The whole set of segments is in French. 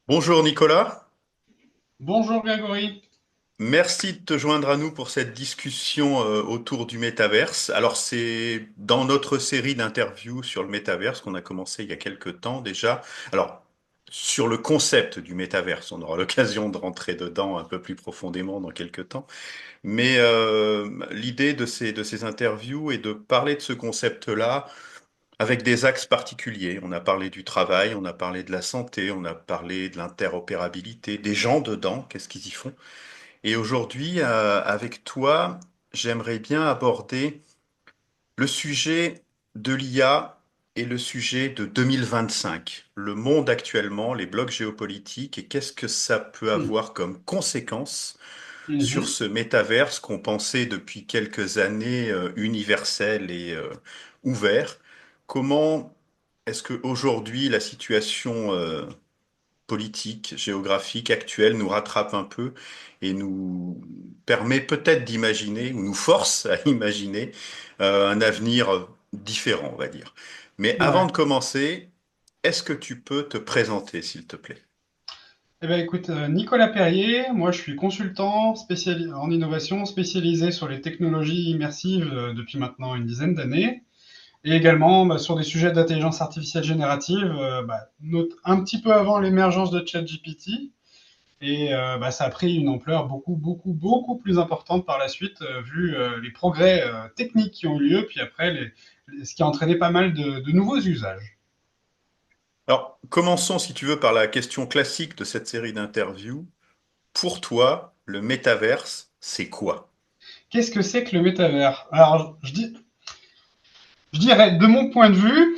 Bonjour Nicolas, Bonjour Grégory. merci de te joindre à nous pour cette discussion autour du métaverse. Alors c'est dans notre série d'interviews sur le métaverse qu'on a commencé il y a quelques temps déjà. Alors sur le concept du métaverse, on aura l'occasion de rentrer dedans un peu plus profondément dans quelques temps. Mais l'idée de ces interviews est de parler de ce concept-là avec des axes particuliers. On a parlé du travail, on a parlé de la santé, on a parlé de l'interopérabilité, des gens dedans, qu'est-ce qu'ils y font. Et aujourd'hui, avec toi, j'aimerais bien aborder le sujet de l'IA et le sujet de 2025. Le monde actuellement, les blocs géopolitiques et qu'est-ce que ça peut Mhm. avoir comme conséquence sur Mhm. ce métaverse qu'on pensait depuis quelques années universel et ouvert. Comment est-ce qu'aujourd'hui la situation politique, géographique actuelle nous rattrape un peu et nous permet peut-être d'imaginer, ou nous force à imaginer un avenir différent, on va dire. Mais avant Ouais. de commencer, est-ce que tu peux te présenter, s'il te plaît? Eh ben, écoute, Nicolas Perrier, moi je suis consultant en innovation spécialisé sur les technologies immersives depuis maintenant une dizaine d'années et également sur des sujets d'intelligence artificielle générative un petit peu avant l'émergence de ChatGPT et ça a pris une ampleur beaucoup plus importante par la suite vu les progrès techniques qui ont eu lieu puis après ce qui a entraîné pas mal de nouveaux usages. Alors, commençons, si tu veux, par la question classique de cette série d'interviews. Pour toi, le métaverse, c'est quoi? Qu'est-ce que c'est que le métavers? Alors, je dirais, de mon point de vue,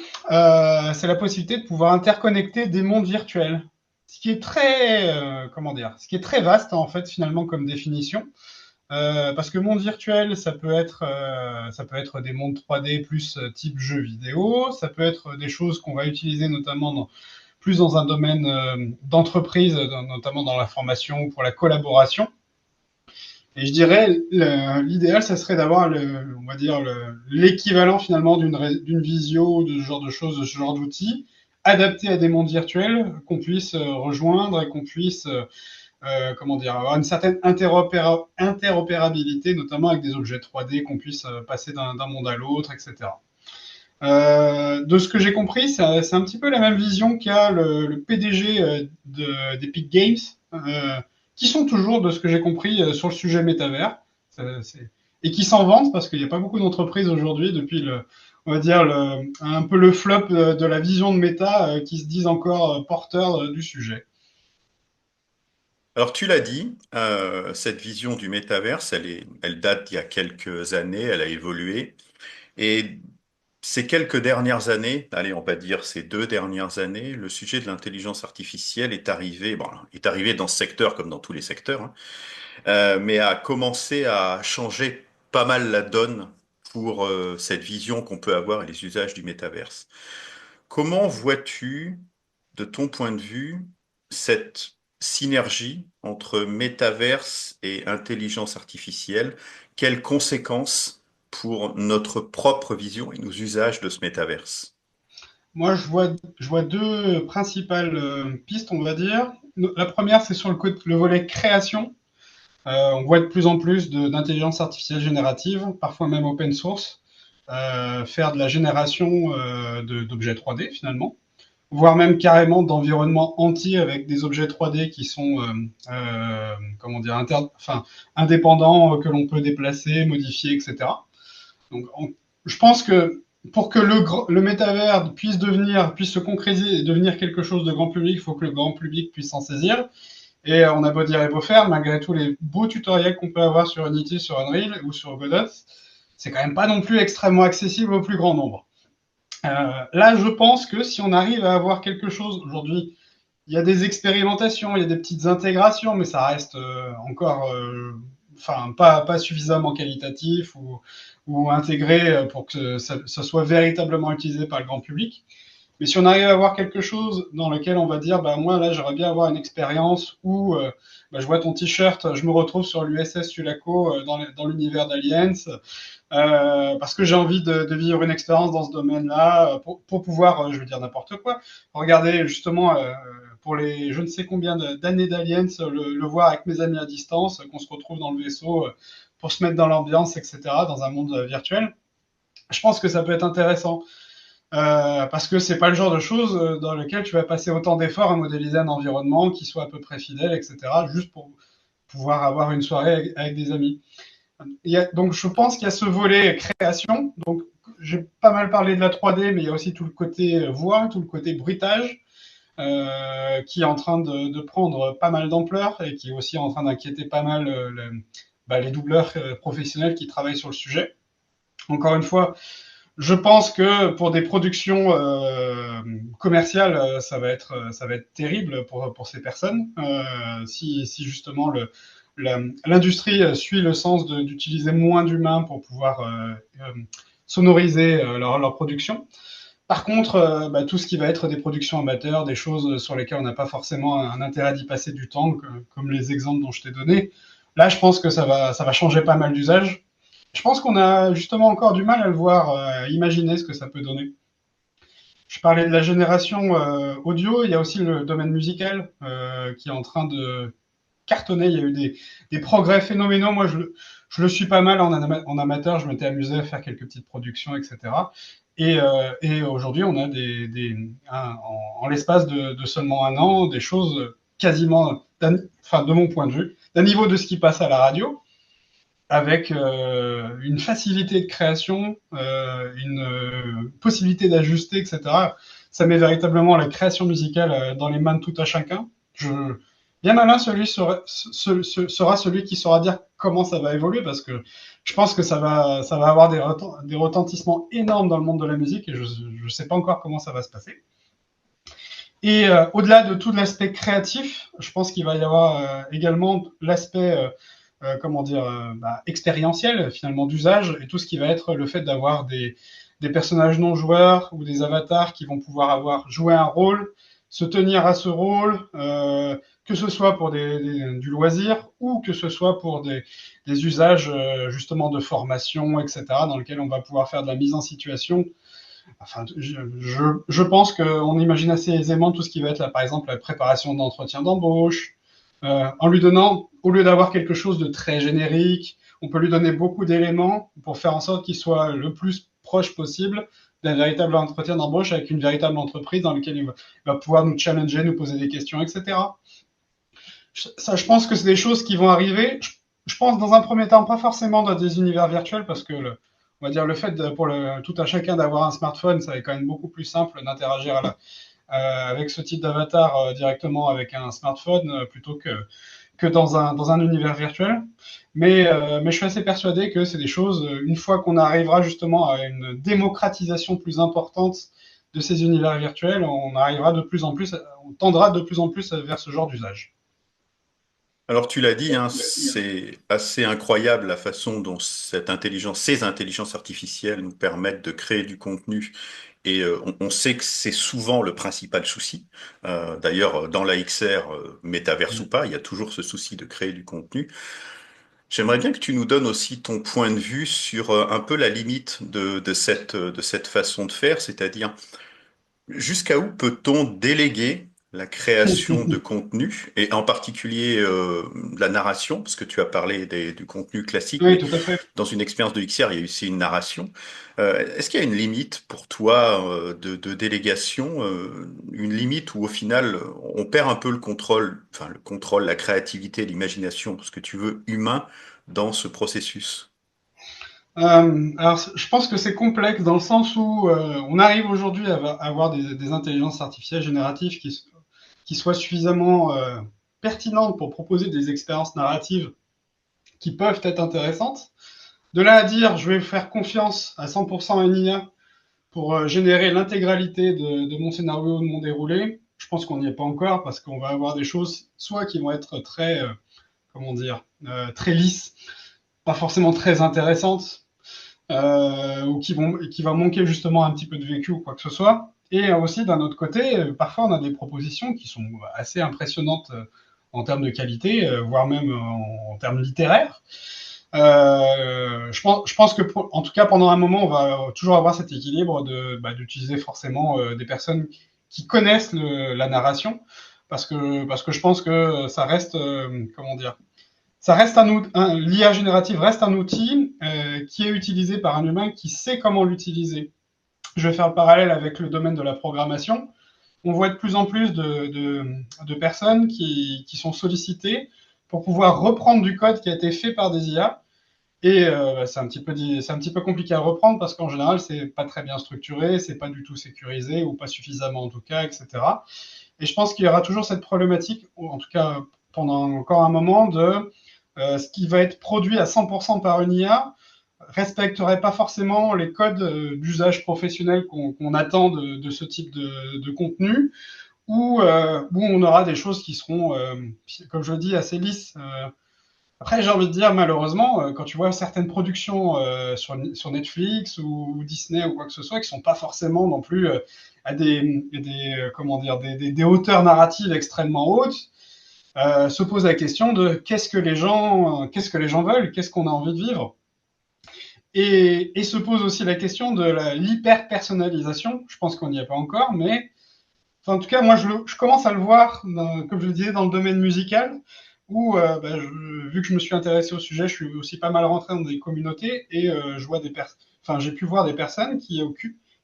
c'est la possibilité de pouvoir interconnecter des mondes virtuels. Ce qui est très, comment dire, ce qui est très vaste en fait finalement comme définition, parce que monde virtuel, ça peut être des mondes 3D plus type jeu vidéo, ça peut être des choses qu'on va utiliser notamment plus dans un domaine d'entreprise, notamment dans la formation ou pour la collaboration. Et je dirais, l'idéal, ça serait d'avoir, on va dire, l'équivalent finalement d'une visio, de ce genre de choses, de ce genre d'outils, adaptés à des mondes virtuels, qu'on puisse rejoindre et qu'on puisse, comment dire, avoir une certaine interopérabilité, notamment avec des objets 3D, qu'on puisse passer d'un monde à l'autre, etc. De ce que j'ai compris, c'est un petit peu la même vision qu'a le PDG d'Epic Games, qui sont toujours, de ce que j'ai compris, sur le sujet métavers. Et qui s'en vantent parce qu'il n'y a pas beaucoup d'entreprises aujourd'hui, depuis on va dire, un peu le flop de la vision de méta, qui se disent encore porteurs du sujet. Alors, tu l'as dit, cette vision du métaverse, elle date d'il y a quelques années, elle a évolué. Et ces quelques dernières années, allez, on va dire ces 2 dernières années, le sujet de l'intelligence artificielle est arrivé, bon, est arrivé dans ce secteur comme dans tous les secteurs, hein, mais a commencé à changer pas mal la donne pour cette vision qu'on peut avoir et les usages du métaverse. Comment vois-tu, de ton point de vue, cette synergie entre métaverse et intelligence artificielle? Quelles conséquences pour notre propre vision et nos usages de ce métaverse? Moi, je vois deux principales pistes, on va dire. La première, c'est sur le volet création. On voit de plus en plus d'intelligence artificielle générative, parfois même open source, faire de la génération d'objets 3D finalement, voire même carrément d'environnements entiers avec des objets 3D qui sont comment dire, indépendants, que l'on peut déplacer, modifier, etc. Donc, je pense que pour que le métavers puisse se concrétiser et devenir quelque chose de grand public, il faut que le grand public puisse s'en saisir. Et on a beau dire et beau faire, malgré tous les beaux tutoriels qu'on peut avoir sur Unity, sur Unreal ou sur Godot, c'est quand même pas non plus extrêmement accessible au plus grand nombre. Là, je pense que si on arrive à avoir quelque chose aujourd'hui, il y a des expérimentations, il y a des petites intégrations, mais ça reste encore, pas suffisamment qualitatif ou intégré pour que ça soit véritablement utilisé par le grand public. Mais si on arrive à avoir quelque chose dans lequel on va dire, bah moi là j'aimerais bien avoir une expérience où je vois ton t-shirt, je me retrouve sur l'USS Sulaco dans l'univers d'Aliens, parce que j'ai envie de vivre une expérience dans ce domaine-là, pour pouvoir, je veux dire n'importe quoi, regarder justement pour les je ne sais combien d'années d'Aliens, le voir avec mes amis à distance, qu'on se retrouve dans le vaisseau pour se mettre dans l'ambiance, etc., dans un monde virtuel. Je pense que ça peut être intéressant. Parce que c'est pas le genre de choses dans lequel tu vas passer autant d'efforts à modéliser un environnement qui soit à peu près fidèle, etc., juste pour pouvoir avoir une soirée avec des amis. Donc je pense qu'il y a ce volet création. Donc j'ai pas mal parlé de la 3D, mais il y a aussi tout le côté voix, tout le côté bruitage, qui est en train de prendre pas mal d'ampleur et qui est aussi en train d'inquiéter pas mal les doubleurs professionnels qui travaillent sur le sujet. Encore une fois, je pense que pour des productions commerciales, ça va être terrible pour ces personnes. Si justement l'industrie suit le sens d'utiliser moins d'humains pour pouvoir sonoriser leur production. Par contre, tout ce qui va être des productions amateurs, des choses sur lesquelles on n'a pas forcément un intérêt d'y passer du temps, comme les exemples dont je t'ai donné, là, je pense que ça va changer pas mal d'usages. Je pense qu'on a justement encore du mal à le voir, à imaginer ce que ça peut donner. Je parlais de la génération audio, il y a aussi le domaine musical qui est en train de cartonner. Il y a eu des progrès phénoménaux. Moi, je le suis pas mal en amateur. Je m'étais amusé à faire quelques petites productions, etc. Et aujourd'hui, on a en l'espace de seulement un an, des choses quasiment, enfin, de mon point de vue, d'un niveau de ce qui passe à la radio, avec une facilité de création, une possibilité d'ajuster, etc. Ça met véritablement la création musicale dans les mains de tout à chacun. Bien malin, sera celui qui saura dire comment ça va évoluer, parce que je pense que ça va avoir des retentissements énormes dans le monde de la musique, et je ne sais pas encore comment ça va se passer. Et au-delà de tout l'aspect créatif, je pense qu'il va y avoir également l'aspect comment dire, expérientiel, finalement, d'usage, et tout ce qui va être le fait d'avoir des personnages non joueurs ou des avatars qui vont pouvoir avoir joué un rôle, se tenir à ce rôle, que ce soit pour du loisir ou que ce soit pour des usages justement de formation, etc., dans lequel on va pouvoir faire de la mise en situation. Enfin, je pense qu'on imagine assez aisément tout ce qui va être, là, par exemple, la préparation d'entretien d'embauche, en lui donnant, au lieu d'avoir quelque chose de très générique, on peut lui donner beaucoup d'éléments pour faire en sorte qu'il soit le plus proche possible d'un véritable entretien d'embauche avec une véritable entreprise dans laquelle il va pouvoir nous challenger, nous poser des questions, etc. Ça, je pense que c'est des choses qui vont arriver. Je pense dans un premier temps, pas forcément dans des univers virtuels, parce que on va dire le fait pour tout à chacun d'avoir un smartphone, ça va être quand même beaucoup plus simple d'interagir avec ce type d'avatar directement avec un smartphone plutôt que dans un univers virtuel. Mais je suis assez persuadé que c'est des choses, une fois qu'on arrivera justement à une démocratisation plus importante de ces univers virtuels, on arrivera de plus en plus, on tendra de plus en plus vers ce genre d'usage. Alors tu l'as dit, hein, c'est assez incroyable la façon dont ces intelligences artificielles nous permettent de créer du contenu. Et on sait que c'est souvent le principal souci. D'ailleurs, dans la XR, métaverse ou pas, il y a toujours ce souci de créer du contenu. J'aimerais bien que tu nous donnes aussi ton point de vue sur un peu la limite de cette façon de faire, c'est-à-dire jusqu'à où peut-on déléguer la création de contenu, et en particulier la narration, parce que tu as parlé du contenu classique, Oui, mais tout à fait. dans une expérience de XR, il y a aussi une narration. Est-ce qu'il y a une limite pour toi de délégation, une limite où au final on perd un peu le contrôle, enfin le contrôle, la créativité, l'imagination, ce que tu veux, humain dans ce processus? Alors, je pense que c'est complexe dans le sens où on arrive aujourd'hui à avoir des intelligences artificielles génératives qui soient suffisamment pertinentes pour proposer des expériences narratives qui peuvent être intéressantes. De là à dire, je vais faire confiance à 100% à une IA pour générer l'intégralité de mon scénario, de mon déroulé, je pense qu'on n'y est pas encore parce qu'on va avoir des choses soit qui vont être très, comment dire, très lisses, pas forcément très intéressantes, ou qui va manquer justement un petit peu de vécu ou quoi que ce soit. Et aussi d'un autre côté, parfois on a des propositions qui sont assez impressionnantes en termes de qualité, voire même en termes littéraires. Je pense que, en tout cas, pendant un moment, on va toujours avoir cet équilibre d'utiliser forcément des personnes qui connaissent la narration. parce que je pense que ça reste, comment dire, ça reste l'IA générative reste un outil qui est utilisé par un humain qui sait comment l'utiliser. Je vais faire le parallèle avec le domaine de la programmation. On voit de plus en plus de personnes qui sont sollicitées pour pouvoir reprendre du code qui a été fait par des IA. Et c'est un petit peu compliqué à reprendre parce qu'en général, c'est pas très bien structuré, c'est pas du tout sécurisé ou pas suffisamment en tout cas, etc. Et je pense qu'il y aura toujours cette problématique, ou en tout cas pendant encore un moment, de ce qui va être produit à 100% par une IA respecterait pas forcément les codes d'usage professionnel qu'on attend de ce type de contenu, où on aura des choses qui seront, comme je le dis, assez lisses. Après, j'ai envie de dire, malheureusement, quand tu vois certaines productions sur Netflix ou Disney ou quoi que ce soit, qui sont pas forcément non plus à comment dire, des hauteurs narratives extrêmement hautes, se pose la question de qu'est-ce que les gens veulent, qu'est-ce qu'on a envie de vivre. Et se pose aussi la question de l'hyper-personnalisation. Je pense qu'on n'y est pas encore, mais enfin, en tout cas, moi, je commence à le voir, comme je le disais, dans le domaine musical, où, vu que je me suis intéressé au sujet, je suis aussi pas mal rentré dans des communautés et je vois enfin, j'ai pu voir des personnes qui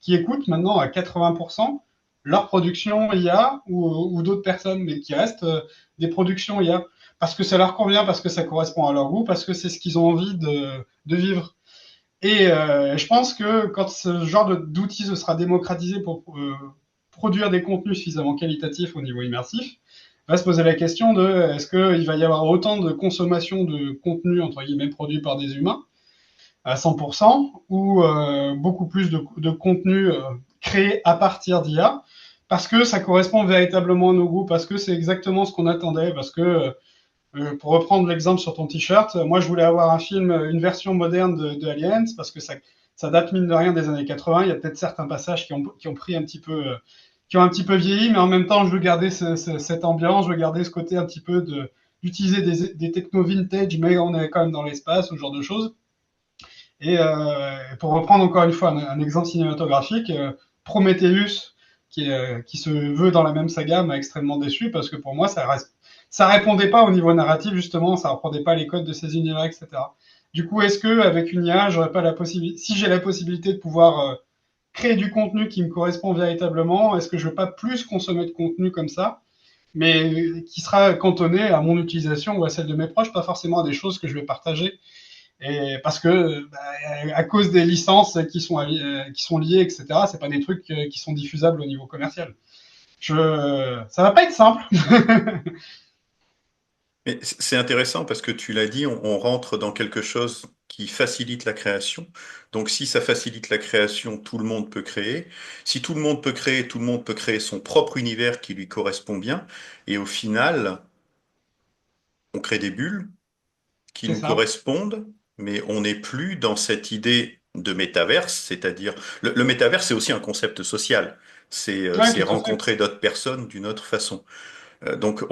écoutent maintenant à 80% leur production IA ou d'autres personnes, mais qui restent des productions IA parce que ça leur convient, parce que ça correspond à leur goût, parce que c'est ce qu'ils ont envie de vivre. Et je pense que quand ce genre d'outil se sera démocratisé pour produire des contenus suffisamment qualitatifs au niveau immersif, va se poser la question de est-ce qu'il va y avoir autant de consommation de contenu entre guillemets produit par des humains à 100% ou beaucoup plus de contenu créé à partir d'IA parce que ça correspond véritablement à nos goûts, parce que c'est exactement ce qu'on attendait, parce que pour reprendre l'exemple sur ton t-shirt, moi je voulais avoir un film, une version moderne de Aliens parce que ça date mine de rien des années 80. Il y a peut-être certains passages qui ont pris un petit peu, qui ont un petit peu vieilli, mais en même temps je veux garder cette ambiance, je veux garder ce côté un petit peu d'utiliser des technos vintage, mais on est quand même dans l'espace, ce genre de choses. Et pour reprendre encore une fois un exemple cinématographique, Prometheus, qui se veut dans la même saga, m'a extrêmement déçu parce que pour moi, ça répondait pas au niveau narratif, justement, ça répondait pas les codes de ces univers, etc. Du coup, est-ce que avec une IA, j'aurais pas la possibilité, si j'ai la possibilité de pouvoir créer du contenu qui me correspond véritablement, est-ce que je veux pas plus consommer de contenu comme ça, mais qui sera cantonné à mon utilisation ou à celle de mes proches, pas forcément à des choses que je vais partager et parce que à cause des licences qui sont liées, etc., c'est pas des trucs qui sont diffusables au niveau commercial. Ça va pas être simple. Mais c'est intéressant parce que tu l'as dit, on rentre dans quelque chose qui facilite la création. Donc si ça facilite la création, tout le monde peut créer. Si tout le monde peut créer, tout le monde peut créer son propre univers qui lui correspond bien. Et au final, on crée des bulles qui C'est nous ça. correspondent, mais on n'est plus dans cette idée de métaverse, c'est-à-dire le métaverse, c'est aussi un concept social. Ouais, C'est tout à fait. rencontrer d'autres personnes d'une autre façon. Donc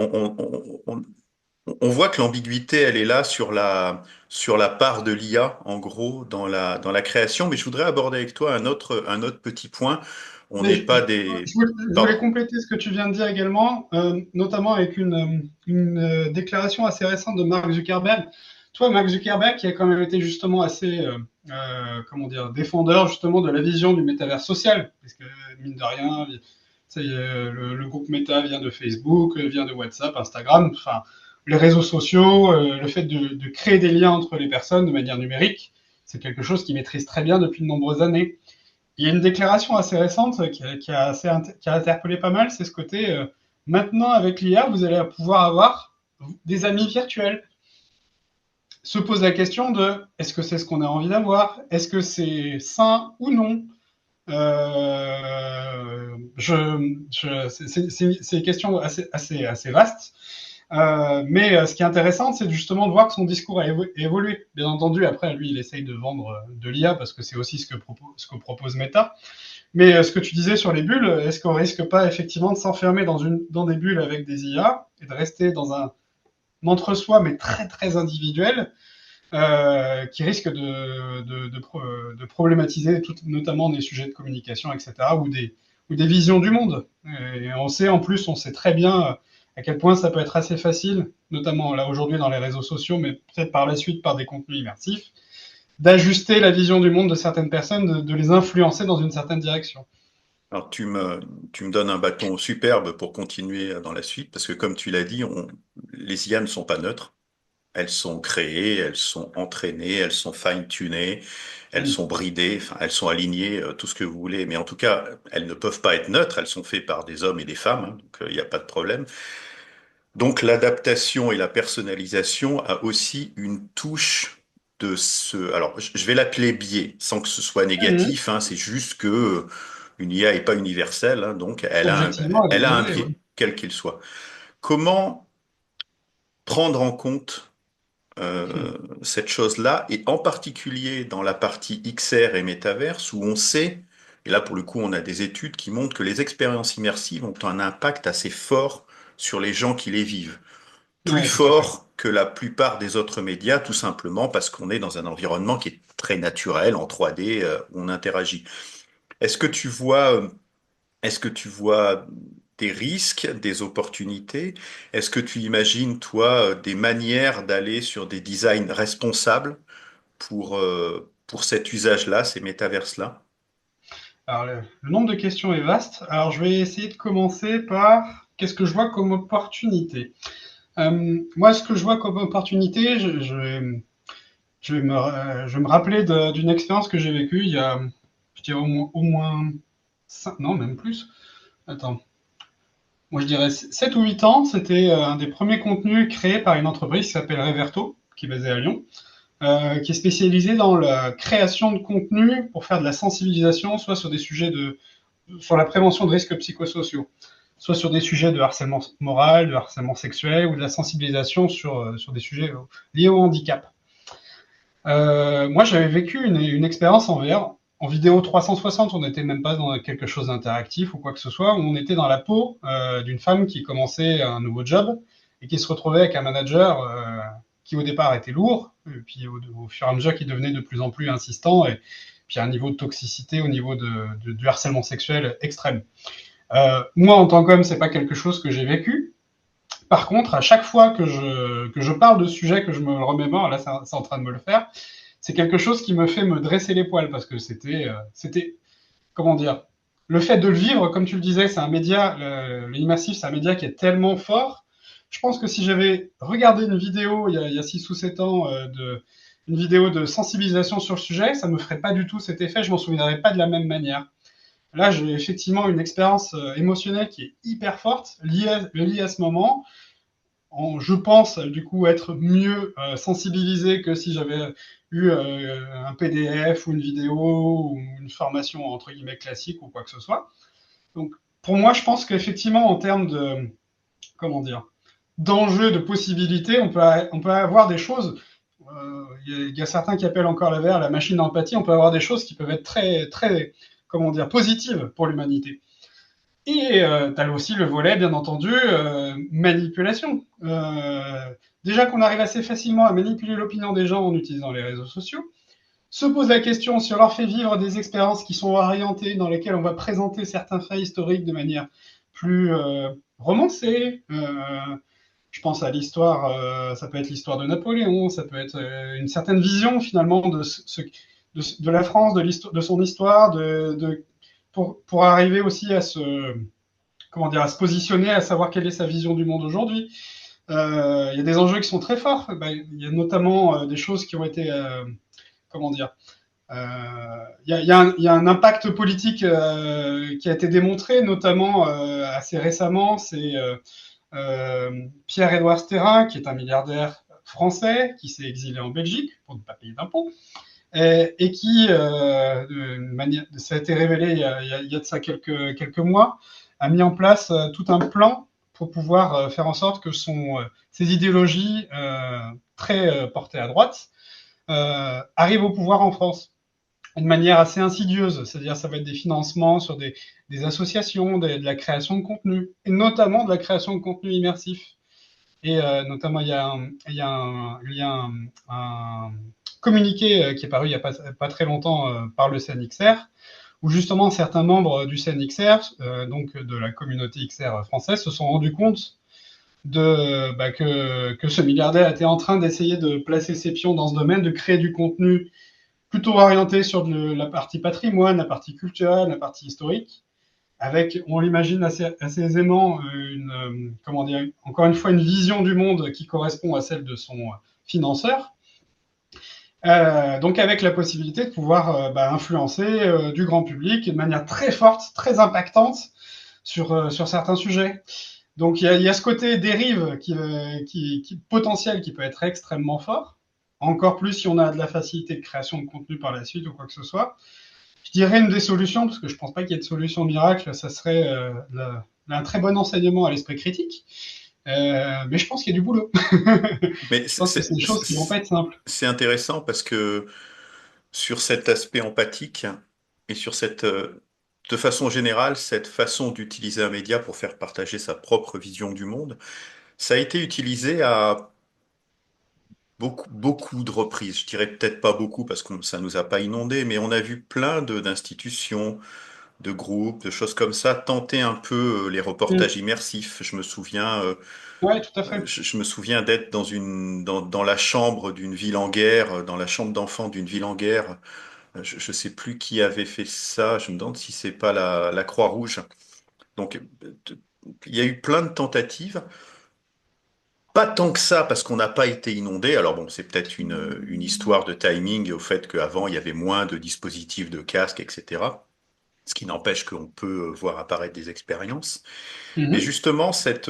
on voit que l'ambiguïté, elle est là sur la part de l'IA, en gros, dans la création. Mais je voudrais aborder avec toi un autre petit point. On Mais n'est pas des... je voulais Pardon. compléter ce que tu viens de dire également, notamment avec une déclaration assez récente de Mark Zuckerberg. Toi, Mark Zuckerberg, qui a quand même été justement assez, comment dire, défendeur justement de la vision du métavers social, parce que mine de rien, ça y est, le groupe Meta vient de Facebook, vient de WhatsApp, Instagram, enfin les réseaux sociaux, le fait de créer des liens entre les personnes de manière numérique, c'est quelque chose qu'il maîtrise très bien depuis de nombreuses années. Il y a une déclaration assez récente qui a interpellé pas mal, c'est ce côté maintenant avec l'IA, vous allez pouvoir avoir des amis virtuels. Se pose la question de est-ce que c'est ce qu'on a envie d'avoir? Est-ce que c'est sain ou non? C'est une question assez vaste. Mais ce qui est intéressant, c'est justement de voir que son discours a évolué. Bien entendu, après, lui, il essaye de vendre de l'IA parce que c'est aussi ce que propose Meta. Mais ce que tu disais sur les bulles, est-ce qu'on risque pas effectivement de s'enfermer dans des bulles avec des IA et de rester dans un entre-soi, mais très très individuel, qui risque de problématiser notamment des sujets de communication, etc., ou des visions du monde. Et on sait en plus, on sait très bien à quel point ça peut être assez facile, notamment là aujourd'hui dans les réseaux sociaux, mais peut-être par la suite par des contenus immersifs, d'ajuster la vision du monde de certaines personnes, de les influencer dans une certaine direction. Alors tu me donnes un bâton superbe pour continuer dans la suite, parce que comme tu l'as dit, les IA ne sont pas neutres. Elles sont créées, elles sont entraînées, elles sont fine-tunées, elles Mm. sont bridées, enfin, elles sont alignées, tout ce que vous voulez. Mais en tout cas, elles ne peuvent pas être neutres. Elles sont faites par des hommes et des femmes, hein, donc il n'y a pas de problème. Donc l'adaptation et la personnalisation a aussi une touche de ce. Alors, je vais l'appeler biais, sans que ce soit Mm. négatif. Hein, c'est juste que une IA est pas universelle, hein, donc Objectivement, elle est elle a un biaisée, biais, oui. quel qu'il soit. Comment prendre en compte cette chose-là, et en particulier dans la partie XR et métaverse, où on sait, et là pour le coup on a des études qui montrent que les expériences immersives ont un impact assez fort sur les gens qui les vivent, plus Oui, tout à fait. fort que la plupart des autres médias, tout simplement parce qu'on est dans un environnement qui est très naturel, en 3D, où on interagit. Est-ce que tu vois est-ce que tu vois des risques, des opportunités? Est-ce que tu imagines, toi, des manières d'aller sur des designs responsables pour cet usage-là, ces métaverses-là? Alors, le nombre de questions est vaste. Alors, je vais essayer de commencer par qu'est-ce que je vois comme opportunité. Moi, ce que je vois comme opportunité, je vais me rappeler d'une expérience que j'ai vécue il y a, je dirais au moins 5, non, même plus. Attends. Moi, je dirais 7 ou 8 ans. C'était un des premiers contenus créés par une entreprise qui s'appelle Reverto, qui est basée à Lyon, qui est spécialisée dans la création de contenu pour faire de la sensibilisation, soit sur des sujets sur la prévention de risques psychosociaux, soit sur des sujets de harcèlement moral, de harcèlement sexuel ou de la sensibilisation sur des sujets liés au handicap. Moi, j'avais vécu une expérience en VR, en vidéo 360. On n'était même pas dans quelque chose d'interactif ou quoi que ce soit. On était dans la peau d'une femme qui commençait un nouveau job et qui se retrouvait avec un manager qui au départ était lourd, et puis au fur et à mesure qui devenait de plus en plus insistant, et puis un niveau de toxicité au niveau du harcèlement sexuel extrême. Moi, en tant qu'homme, c'est pas quelque chose que j'ai vécu. Par contre, à chaque fois que je parle de sujet, que je me le remémore, là, c'est en train de me le faire, c'est quelque chose qui me fait me dresser les poils parce que c'était, comment dire, le fait de le vivre, comme tu le disais, c'est un média, l'immersif, c'est un média qui est tellement fort. Je pense que si j'avais regardé une vidéo il y a 6 ou 7 ans, une vidéo de sensibilisation sur le sujet, ça me ferait pas du tout cet effet, je m'en souviendrais pas de la même manière. Là, j'ai effectivement une expérience émotionnelle qui est hyper forte, liée à ce moment, je pense du coup être mieux sensibilisé que si j'avais eu un PDF ou une vidéo ou une formation entre guillemets classique ou quoi que ce soit. Donc pour moi, je pense qu'effectivement en termes de comment dire d'enjeux, de possibilités, on peut avoir des choses. Il y a certains qui appellent encore la VR la machine d'empathie. On peut avoir des choses qui peuvent être très comment dire positives pour l'humanité. Et tu as aussi le volet, bien entendu, manipulation. Déjà qu'on arrive assez facilement à manipuler l'opinion des gens en utilisant les réseaux sociaux, se pose la question si on leur fait vivre des expériences qui sont orientées, dans lesquelles on va présenter certains faits historiques de manière plus romancée. Je pense à l'histoire, ça peut être l'histoire de Napoléon, ça peut être une certaine vision finalement de la France, de son histoire, pour arriver aussi à comment dire, à se positionner, à savoir quelle est sa vision du monde aujourd'hui. Il y a des enjeux qui sont très forts. Il y a notamment des choses qui ont été, comment dire, il y a un impact politique qui a été démontré, notamment assez récemment. C'est Pierre-Édouard Sterrin, qui est un milliardaire français, qui s'est exilé en Belgique pour ne pas payer d'impôts, et qui, ça a été révélé il y a de ça quelques mois, a mis en place tout un plan pour pouvoir faire en sorte que ses idéologies très portées à droite arrivent au pouvoir en France d'une manière assez insidieuse, c'est-à-dire ça va être des financements sur des associations, de la création de contenu, et notamment de la création de contenu immersif. Et notamment, il y a un communiqué qui est paru il n'y a pas très longtemps par le CNXR, où justement certains membres du CNXR, donc de la communauté XR française, se sont rendus compte que ce milliardaire était en train d'essayer de placer ses pions dans ce domaine, de créer du contenu plutôt orienté sur la partie patrimoine, la partie culturelle, la partie historique, avec, on l'imagine assez aisément, comment dire, encore une fois, une vision du monde qui correspond à celle de son financeur. Donc avec la possibilité de pouvoir influencer du grand public de manière très forte, très impactante sur certains sujets. Donc il y a ce côté dérive qui potentiel qui peut être extrêmement fort, encore plus si on a de la facilité de création de contenu par la suite ou quoi que ce soit. Je dirais une des solutions, parce que je ne pense pas qu'il y ait de solution miracle, ça serait un très bon enseignement à l'esprit critique. Mais je pense qu'il y a du boulot. Mais Je pense que c'est des choses qui ne vont pas être simples. c'est intéressant parce que sur cet aspect empathique et sur de façon générale, cette façon d'utiliser un média pour faire partager sa propre vision du monde, ça a été utilisé à beaucoup de reprises. Je dirais peut-être pas beaucoup parce que ça nous a pas inondé, mais on a vu plein d'institutions, de groupes, de choses comme ça tenter un peu les reportages Mm. immersifs. Oui, tout à fait. Je me souviens d'être dans la chambre d'une ville en guerre, dans la chambre d'enfants d'une ville en guerre. Je sais plus qui avait fait ça. Je me demande si c'est pas la Croix-Rouge. Donc, il y a eu plein de tentatives. Pas tant que ça, parce qu'on n'a pas été inondé. Alors bon, c'est peut-être une histoire de timing au fait qu'avant, il y avait moins de dispositifs de casque, etc. Ce qui n'empêche qu'on peut voir apparaître des expériences. Mais Mhm. justement, cette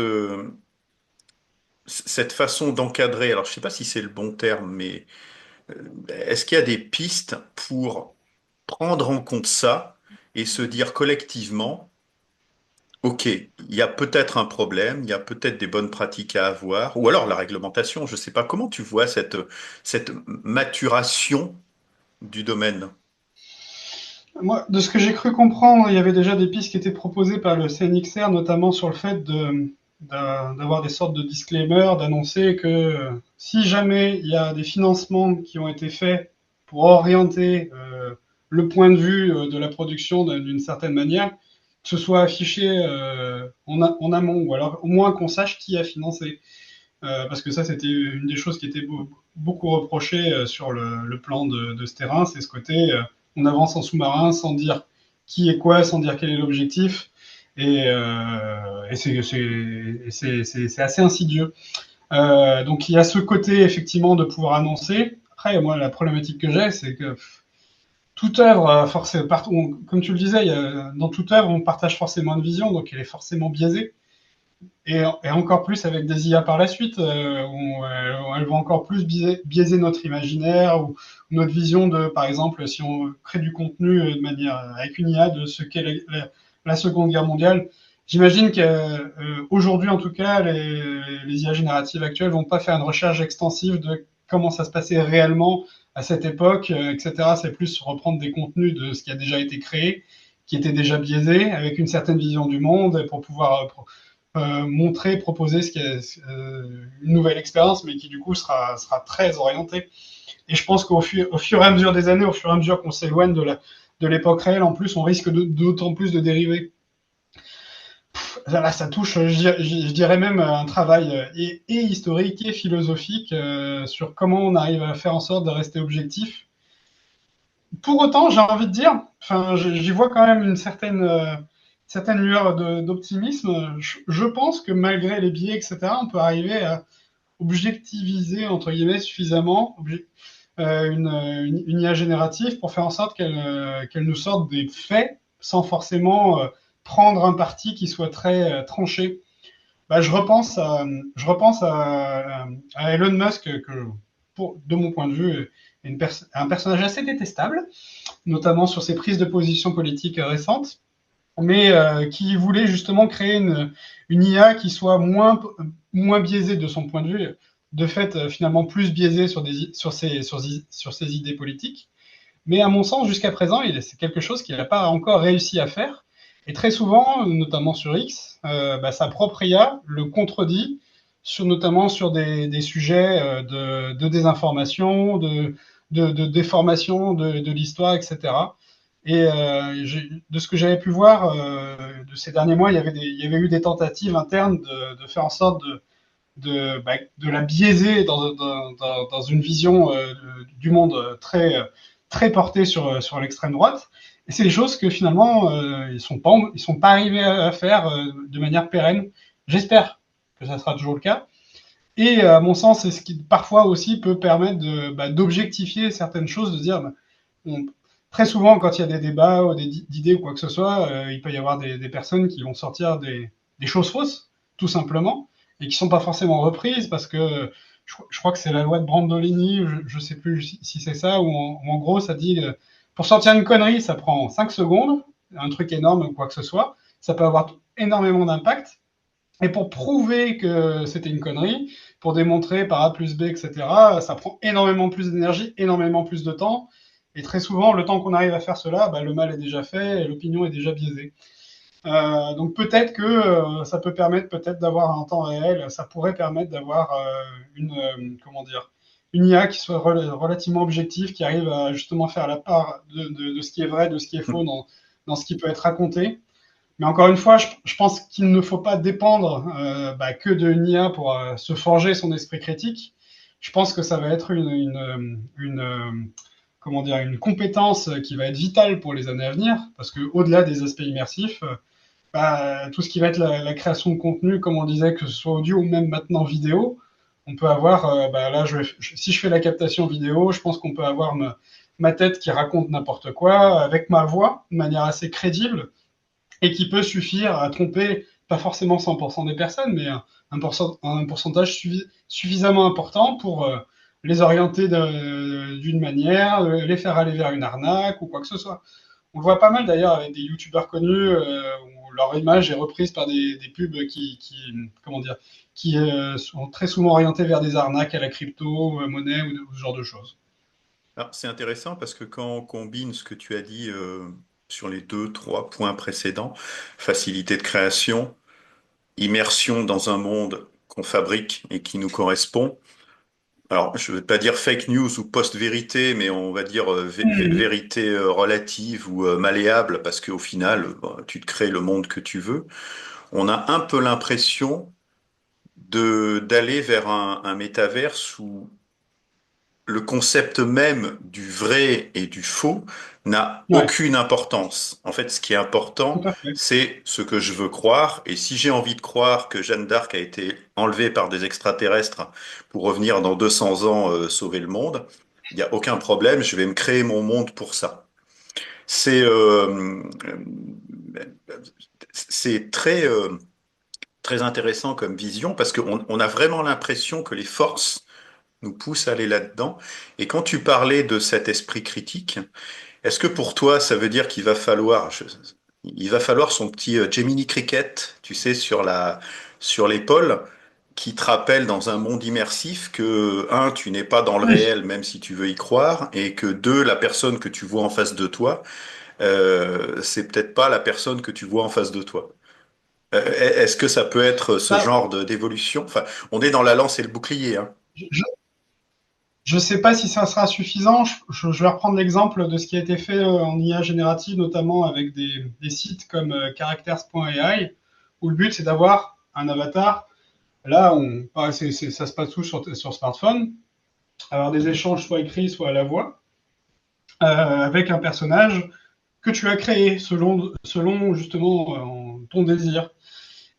façon d'encadrer, alors je ne sais pas si c'est le bon terme, mais est-ce qu'il y a des pistes pour prendre en compte ça et se dire collectivement, OK, il y a peut-être un problème, il y a peut-être des bonnes pratiques à avoir, ou alors la réglementation, je ne sais pas. Comment tu vois cette maturation du domaine? Moi, de ce que j'ai cru comprendre, il y avait déjà des pistes qui étaient proposées par le CNXR, notamment sur le fait d'avoir des sortes de disclaimers, d'annoncer que si jamais il y a des financements qui ont été faits pour orienter le point de vue de la production d'une certaine manière, que ce soit affiché en amont, ou alors au moins qu'on sache qui a financé. Parce que ça, c'était une des choses qui était beaucoup reprochée sur le plan de ce terrain, c'est ce côté, on avance en sous-marin sans dire qui est quoi, sans dire quel est l'objectif, et c'est assez insidieux. Donc il y a ce côté effectivement de pouvoir annoncer. Après, moi, la problématique que j'ai, c'est que toute œuvre, partout, comme tu le disais, dans toute œuvre, on partage forcément une vision, donc elle est forcément biaisée. Et encore plus avec des IA par la suite, où elles vont encore plus biaiser notre imaginaire ou notre vision de, par exemple, si on crée du contenu de manière avec une IA de ce qu'est la Seconde Guerre mondiale. J'imagine qu'aujourd'hui, en tout cas, les IA génératives actuelles vont pas faire une recherche extensive de comment ça se passait réellement à cette époque, etc. C'est plus reprendre des contenus de ce qui a déjà été créé, qui était déjà biaisé, avec une certaine vision du monde, pour pouvoir montrer, proposer une nouvelle expérience, mais qui du coup sera très orientée. Et je pense au fur et à mesure des années, au fur et à mesure qu'on s'éloigne de l'époque réelle, en plus, on risque d'autant plus de dériver. Là, ça touche, je dirais même un travail et historique et philosophique sur comment on arrive à faire en sorte de rester objectif. Pour autant, j'ai envie de dire, enfin, j'y vois quand même une certaine lueur d'optimisme. Je pense que malgré les biais, etc., on peut arriver à objectiviser, entre guillemets, suffisamment une IA générative pour faire en sorte qu'elle nous sorte des faits sans forcément prendre un parti qui soit très tranché. Bah, je repense à Elon Musk, de mon point de vue, est un personnage assez détestable, notamment sur ses prises de position politiques récentes, mais qui voulait justement créer une IA qui soit moins biaisée de son point de vue, de fait finalement plus biaisée sur ses idées politiques. Mais à mon sens, jusqu'à présent, c'est quelque chose qu'il n'a pas encore réussi à faire. Et très souvent, notamment sur X, sa propre IA le contredit, notamment sur des sujets de désinformation, de déformation de l'histoire, etc. Et de ce que j'avais pu voir de ces derniers mois, il y avait eu des tentatives internes de faire en sorte de la biaiser dans une vision du monde très portée sur l'extrême droite. Et c'est des choses que finalement, ils sont pas arrivés à faire de manière pérenne. J'espère que ça sera toujours le cas. Et à mon sens, c'est ce qui parfois aussi peut permettre d'objectifier certaines choses, de dire, on, très souvent, quand il y a des débats ou d'idées ou quoi que ce soit, il peut y avoir des personnes qui vont sortir des choses fausses, tout simplement, et qui sont pas forcément reprises parce que je crois que c'est la loi de Brandolini, je sais plus si c'est ça, où en gros, ça dit pour sortir une connerie, ça prend 5 secondes, un truc énorme ou quoi que ce soit, ça peut avoir énormément d'impact. Et pour prouver que c'était une connerie, pour démontrer par A plus B, etc., ça prend énormément plus d'énergie, énormément plus de temps. Et très souvent, le temps qu'on arrive à faire cela, le mal est déjà fait et l'opinion est déjà biaisée. Donc peut-être que ça peut permettre peut-être d'avoir un temps réel, ça pourrait permettre d'avoir comment dire, une IA qui soit relativement objective, qui arrive à justement faire la part de ce qui est vrai, de ce qui est faux dans ce qui peut être raconté. Mais encore une fois, je pense qu'il ne faut pas dépendre que d'une IA pour se forger son esprit critique. Je pense que ça va être comment dire, une compétence qui va être vitale pour les années à venir, parce que au-delà des aspects immersifs, tout ce qui va être la création de contenu, comme on disait, que ce soit audio ou même maintenant vidéo, on peut avoir, là, si je fais la captation vidéo, je pense qu'on peut avoir ma tête qui raconte n'importe quoi avec ma voix de manière assez crédible et qui peut suffire à tromper pas forcément 100% des personnes, mais un pourcentage suffisamment important pour les orienter d'une manière, les faire aller vers une arnaque ou quoi que ce soit. On le voit pas mal d'ailleurs avec des youtubeurs connus où leur image est reprise par des pubs comment dire, qui sont très souvent orientées vers des arnaques à la crypto, monnaie ou ce genre de choses. Alors, c'est intéressant parce que quand on combine ce que tu as dit sur les deux, trois points précédents, facilité de création, immersion dans un monde qu'on fabrique et qui nous correspond. Alors, je ne veux pas dire fake news ou post-vérité, mais on va dire Mmh. vérité relative ou malléable, parce qu'au final, tu te crées le monde que tu veux. On a un peu l'impression d'aller vers un métaverse où le concept même du vrai et du faux n'a Ouais, aucune importance. En fait, ce qui est tout important, à fait. c'est ce que je veux croire. Et si j'ai envie de croire que Jeanne d'Arc a été enlevée par des extraterrestres pour revenir dans 200 ans sauver le monde, il n'y a aucun problème, je vais me créer mon monde pour ça. C'est c'est très intéressant comme vision parce qu'on a vraiment l'impression que les forces nous poussent à aller là-dedans. Et quand tu parlais de cet esprit critique, est-ce que pour toi, ça veut dire qu'il va falloir, il va falloir son petit Gemini Cricket, tu sais, sur l'épaule, qui te rappelle dans un monde immersif que, un, tu n'es pas dans le Oui. réel, même si tu veux y croire, et que deux, la personne que tu vois en face de toi, c'est peut-être pas la personne que tu vois en face de toi. Est-ce que ça peut être ce Bah, genre d'évolution? Enfin, on est dans la lance et le bouclier, hein. je ne sais pas si ça sera suffisant. Je vais reprendre l'exemple de ce qui a été fait en IA générative, notamment avec des sites comme characters.ai, où le but c'est d'avoir un avatar. Là, ça se passe tout sur smartphone, avoir des échanges soit écrits, soit à la voix, avec un personnage que tu as créé selon justement ton désir.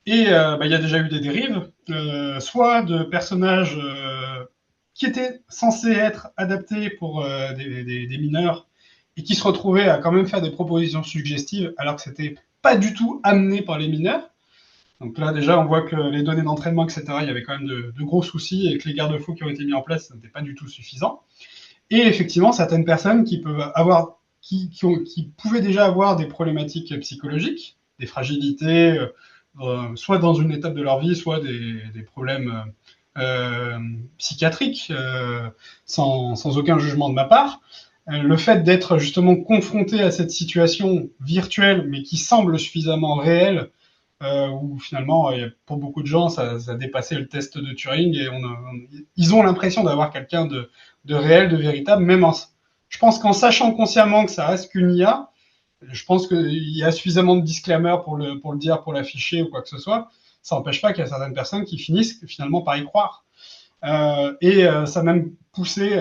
Et il y a déjà eu des dérives, soit de personnages qui étaient censés être adaptés pour des mineurs et qui se retrouvaient à quand même faire des propositions suggestives alors que c'était pas du tout amené par les mineurs. Donc là, déjà, on voit que les données d'entraînement, etc., il y avait quand même de gros soucis et que les garde-fous qui ont été mis en place n'étaient pas du tout suffisants. Et effectivement, certaines personnes qui peuvent avoir, qui pouvaient déjà avoir des problématiques psychologiques, des fragilités, soit dans une étape de leur vie, soit des problèmes psychiatriques, sans aucun jugement de ma part. Le fait d'être justement confronté à cette situation virtuelle, mais qui semble suffisamment réelle, où finalement, pour beaucoup de gens, ça dépassait le test de Turing et ils ont l'impression d'avoir quelqu'un de réel, de véritable, je pense qu'en sachant consciemment que ça reste qu'une IA, je pense qu'il y a suffisamment de disclaimers pour le dire, pour l'afficher ou quoi que ce soit. ça n'empêche pas qu'il y a certaines personnes qui finissent finalement par y croire. Ça a même poussé,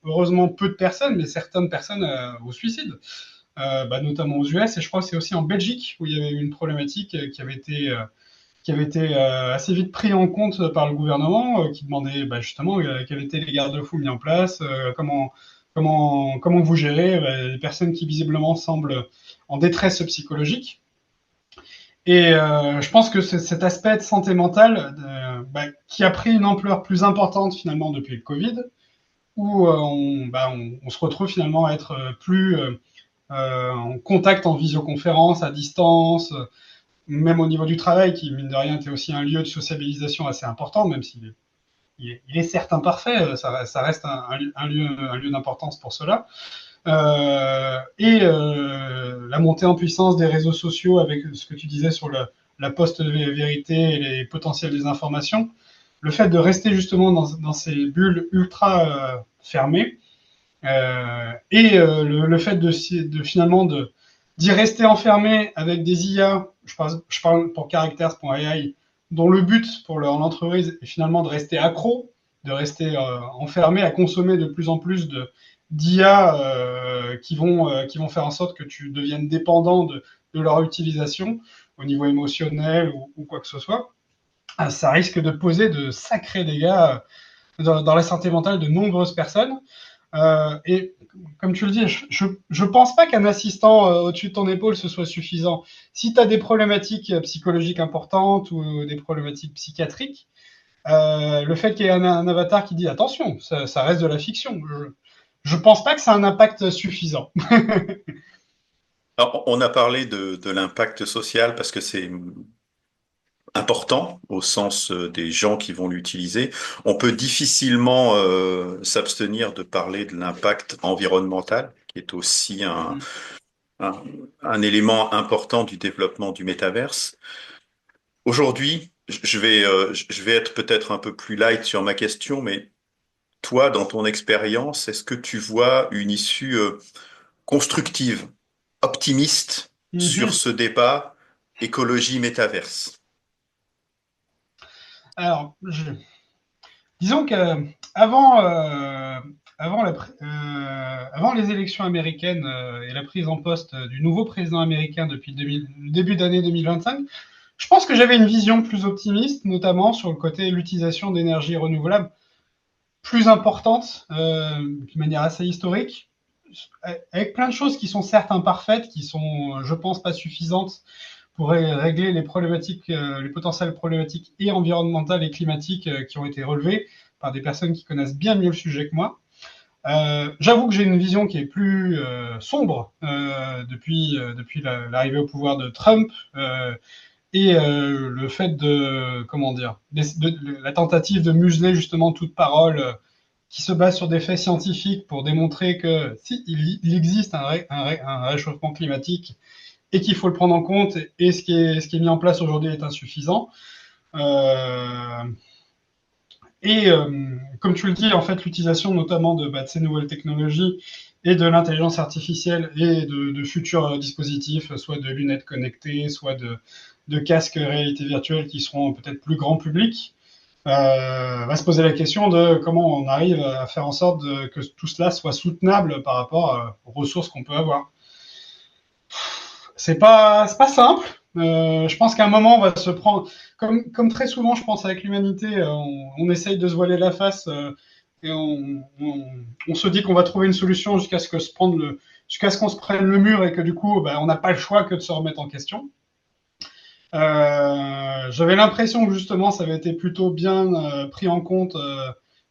heureusement peu de personnes, mais certaines personnes au suicide, notamment aux US, et je crois que c'est aussi en Belgique où il y avait eu une problématique qui avait été assez vite pris en compte par le gouvernement, qui demandait justement quels étaient les garde-fous mis en place, comment vous gérez les personnes qui visiblement semblent en détresse psychologique. Et je pense que c'est cet aspect de santé mentale qui a pris une ampleur plus importante finalement depuis le Covid, où on se retrouve finalement à être plus en contact en visioconférence, à distance, même au niveau du travail, qui mine de rien était aussi un lieu de sociabilisation assez important, même s'il est certes imparfait, ça reste un lieu d'importance pour cela. La montée en puissance des réseaux sociaux avec ce que tu disais sur la post-vérité et les potentielles désinformations, le fait de rester justement dans ces bulles ultra fermées, le fait de finalement d'y rester enfermé avec des IA, je parle pour characters.ai, dont le but pour l'entreprise est finalement de rester accro, de rester enfermé à consommer de plus en plus d'IA qui vont faire en sorte que tu deviennes dépendant de leur utilisation au niveau émotionnel ou quoi que ce soit. Ça risque de poser de sacrés dégâts dans la santé mentale de nombreuses personnes. Et comme tu le dis, je pense pas qu'un assistant au-dessus de ton épaule ce soit suffisant. Si tu as des problématiques psychologiques importantes ou des problématiques psychiatriques, le fait qu'il y ait un avatar qui dit attention, ça reste de la fiction. Je pense pas que ça a un impact suffisant. Alors, on a parlé de l'impact social parce que c'est important au sens des gens qui vont l'utiliser. On peut difficilement s'abstenir de parler de l'impact environnemental, qui est aussi un, un élément important du développement du métaverse. Aujourd'hui, je vais être peut-être un peu plus light sur ma question, mais toi, dans ton expérience, est-ce que tu vois une issue constructive, optimiste sur Mhm. ce débat écologie-métaverse? Alors, disons que avant, avant les élections américaines et la prise en poste du nouveau président américain depuis le début d'année 2025, je pense que j'avais une vision plus optimiste, notamment sur le côté de l'utilisation d'énergie renouvelable plus importante, de manière assez historique, avec plein de choses qui sont certes imparfaites, qui sont, je pense, pas suffisantes pour régler les problématiques, les potentielles problématiques et environnementales et climatiques qui ont été relevées par des personnes qui connaissent bien mieux le sujet que moi. J'avoue que j'ai une vision qui est plus sombre depuis l'arrivée au pouvoir de Trump le fait de, comment dire, la tentative de museler justement toute parole qui se base sur des faits scientifiques pour démontrer que si il existe un réchauffement climatique et qu'il faut le prendre en compte et ce qui est mis en place aujourd'hui est insuffisant. Euh, Comme tu le dis, en fait, l'utilisation notamment de ces nouvelles technologies et de l'intelligence artificielle et de futurs dispositifs, soit de lunettes connectées, soit de casques réalité virtuelle qui seront peut-être plus grand public, va se poser la question de comment on arrive à faire en sorte que tout cela soit soutenable par rapport aux ressources qu'on peut avoir. C'est pas simple. Je pense qu'à un moment, on va se prendre, comme très souvent, je pense, avec l'humanité, on essaye de se voiler la face et on se dit qu'on va trouver une solution jusqu'à ce qu'on se prenne le mur et que du coup, on n'a pas le choix que de se remettre en question. J'avais l'impression que justement, ça avait été plutôt bien pris en compte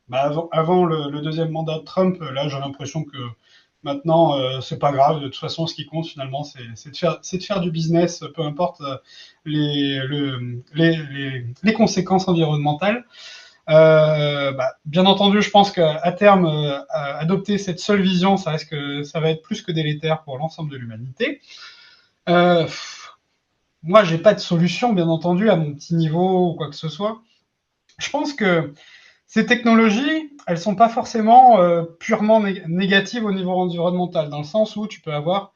avant le deuxième mandat de Trump. Là, j'ai l'impression que maintenant, c'est pas grave. De toute façon, ce qui compte finalement, c'est de faire du business, peu importe les conséquences environnementales. Bien entendu, je pense qu'à terme, adopter cette seule vision, ça va être plus que délétère pour l'ensemble de l'humanité. Euh, Moi, j'ai pas de solution, bien entendu, à mon petit niveau ou quoi que ce soit. Je pense que ces technologies, elles sont pas forcément purement négatives au niveau environnemental, dans le sens où tu peux avoir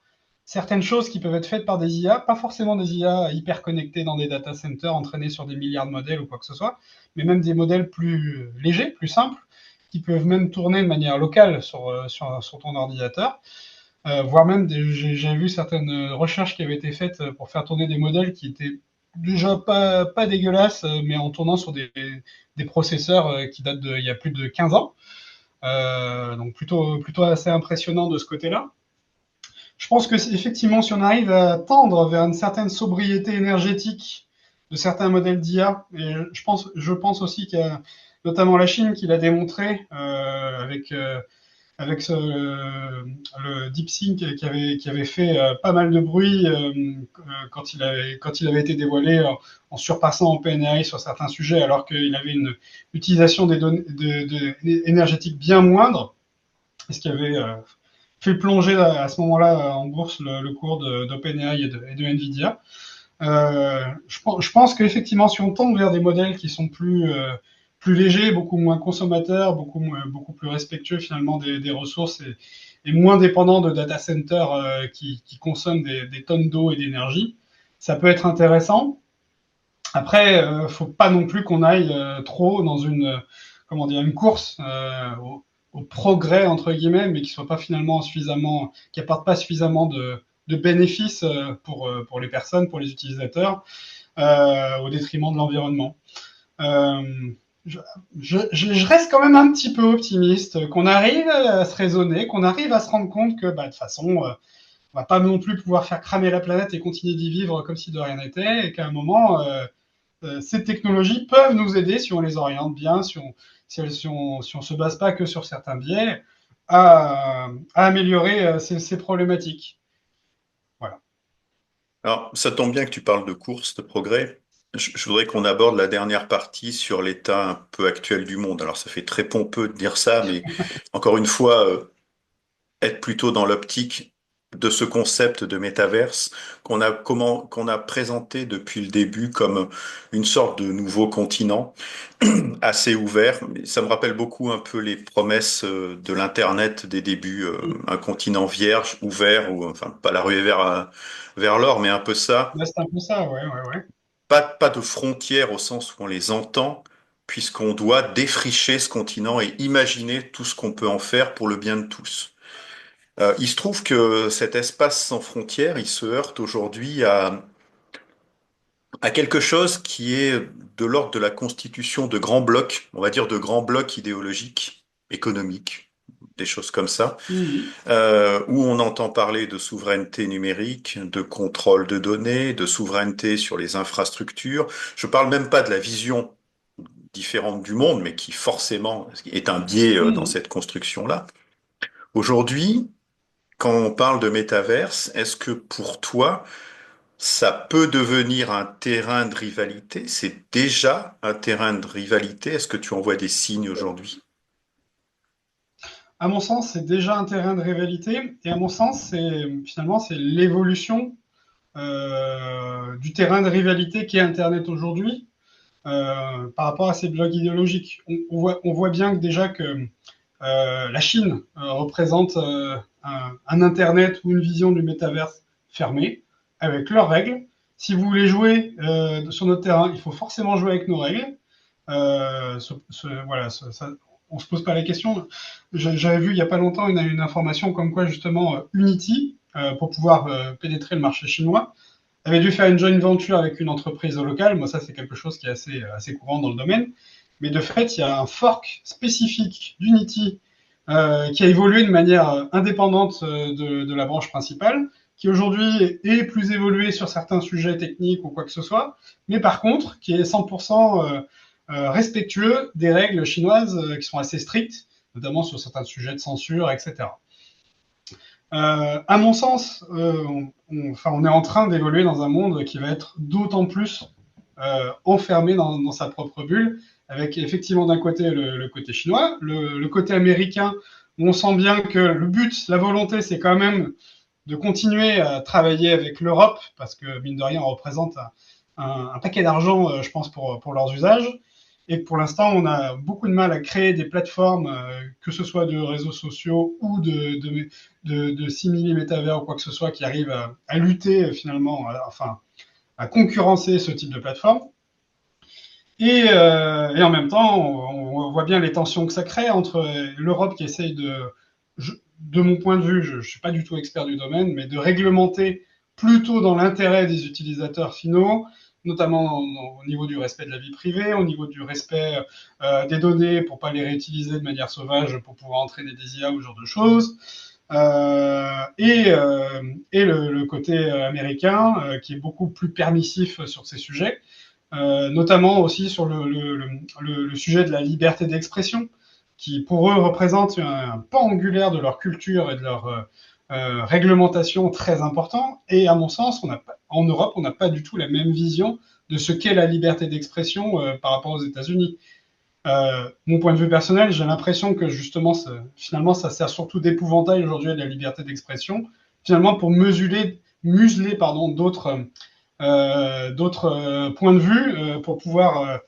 certaines choses qui peuvent être faites par des IA, pas forcément des IA hyper connectés dans des data centers entraînés sur des milliards de modèles ou quoi que ce soit, mais même des modèles plus légers, plus simples, qui peuvent même tourner de manière locale sur ton ordinateur. Voire même, j'ai vu certaines recherches qui avaient été faites pour faire tourner des modèles qui étaient déjà pas dégueulasses, mais en tournant sur des processeurs qui datent d'il y a plus de 15 ans. Donc plutôt assez impressionnant de ce côté-là. Je pense que effectivement, si on arrive à tendre vers une certaine sobriété énergétique de certains modèles d'IA, et je pense aussi qu'il y a notamment la Chine qui l'a démontré avec le DeepSeek qui avait fait pas mal de bruit quand il avait été dévoilé en surpassant OpenAI sur certains sujets, alors qu'il avait une utilisation des données énergétiques bien moindre, et ce qui avait fait plonger à ce moment-là en bourse le cours d'OpenAI et de Nvidia. Je pense qu'effectivement, si on tend vers des modèles qui sont plus légers, beaucoup moins consommateurs, beaucoup plus respectueux finalement des ressources et moins dépendants de data centers qui consomment des tonnes d'eau et d'énergie, ça peut être intéressant. Après, faut pas non plus qu'on aille trop dans comment dire, une course au progrès entre guillemets, mais qui soit pas finalement suffisamment, qui apporte pas suffisamment de bénéfices pour les personnes, pour les utilisateurs, au détriment de l'environnement. Euh, je, je reste quand même un petit peu optimiste, qu'on arrive à se raisonner, qu'on arrive à se rendre compte que, de toute façon, on va pas non plus pouvoir faire cramer la planète et continuer d'y vivre comme si de rien n'était, et qu'à un moment, ces technologies peuvent nous aider si on les oriente bien, si on se base pas que sur certains biais, à améliorer ces problématiques. Voilà. Alors, ça tombe bien que tu parles de course, de progrès. Je voudrais qu'on aborde la dernière partie sur l'état un peu actuel du monde. Alors, ça fait très pompeux de dire ça, mais encore une fois, être plutôt dans l'optique de ce concept de métaverse qu'on a présenté depuis le début comme une sorte de nouveau continent assez ouvert. Ça me rappelle beaucoup un peu les promesses de l'Internet des débuts, un continent vierge, ouvert, ou enfin pas la ruée vers l'or, mais un peu ça. Là, c'est un peu ça, ouais, ouais, ouais. Pas de frontières au sens où on les entend, puisqu'on doit défricher ce continent et imaginer tout ce qu'on peut en faire pour le bien de tous. Il se trouve que cet espace sans frontières, il se heurte aujourd'hui à quelque chose qui est de l'ordre de la constitution de grands blocs, on va dire de grands blocs idéologiques, économiques, des choses comme ça, Mhm. où on entend parler de souveraineté numérique, de contrôle de données, de souveraineté sur les infrastructures. Je parle même pas de la vision différente du monde, mais qui forcément est un biais dans Mhm. cette construction-là. Aujourd'hui, quand on parle de métaverse, est-ce que pour toi, ça peut devenir un terrain de rivalité? C'est déjà un terrain de rivalité. Est-ce que tu en vois des signes aujourd'hui? À mon sens, c'est déjà un terrain de rivalité, et à mon sens, c'est l'évolution du terrain de rivalité qu'est Internet aujourd'hui par rapport à ces blocs idéologiques. On voit bien que déjà que la Chine représente un Internet ou une vision du métaverse fermé, avec leurs règles. Si vous voulez jouer sur notre terrain, il faut forcément jouer avec nos règles. Voilà, on se pose pas la question. J'avais vu il y a pas longtemps une information comme quoi justement Unity, pour pouvoir pénétrer le marché chinois, avait dû faire une joint venture avec une entreprise locale. Moi, ça, c'est quelque chose qui est assez courant dans le domaine. Mais de fait, il y a un fork spécifique d'Unity qui a évolué de manière indépendante de la branche principale, qui aujourd'hui est plus évolué sur certains sujets techniques ou quoi que ce soit, mais par contre, qui est 100% respectueux des règles chinoises qui sont assez strictes, notamment sur certains sujets de censure, etc. À mon sens, on est en train d'évoluer dans un monde qui va être d'autant plus enfermé dans sa propre bulle, avec effectivement d'un côté le côté chinois, le côté américain, où on sent bien que le but, la volonté, c'est quand même de continuer à travailler avec l'Europe, parce que mine de rien, on représente un paquet d'argent, je pense, pour leurs usages. Et pour l'instant, on a beaucoup de mal à créer des plateformes, que ce soit de réseaux sociaux ou de simili-métavers ou quoi que ce soit, qui arrivent à lutter finalement, enfin, à concurrencer ce type de plateforme. Et en même temps, on voit bien les tensions que ça crée entre l'Europe qui essaye de mon point de vue, je ne suis pas du tout expert du domaine, mais de réglementer plutôt dans l'intérêt des utilisateurs finaux, notamment au niveau du respect de la vie privée, au niveau du respect des données pour ne pas les réutiliser de manière sauvage pour pouvoir entraîner des IA ou ce genre de choses. Et le côté américain qui est beaucoup plus permissif sur ces sujets, notamment aussi sur le sujet de la liberté d'expression, qui pour eux représente un pan angulaire de leur culture et de leur réglementation très important. Et à mon sens, en Europe, on n'a pas du tout la même vision de ce qu'est la liberté d'expression par rapport aux États-Unis. Mon point de vue personnel, j'ai l'impression que justement, finalement, ça sert surtout d'épouvantail aujourd'hui à la liberté d'expression, finalement pour museler pardon, d'autres points de vue pour pouvoir,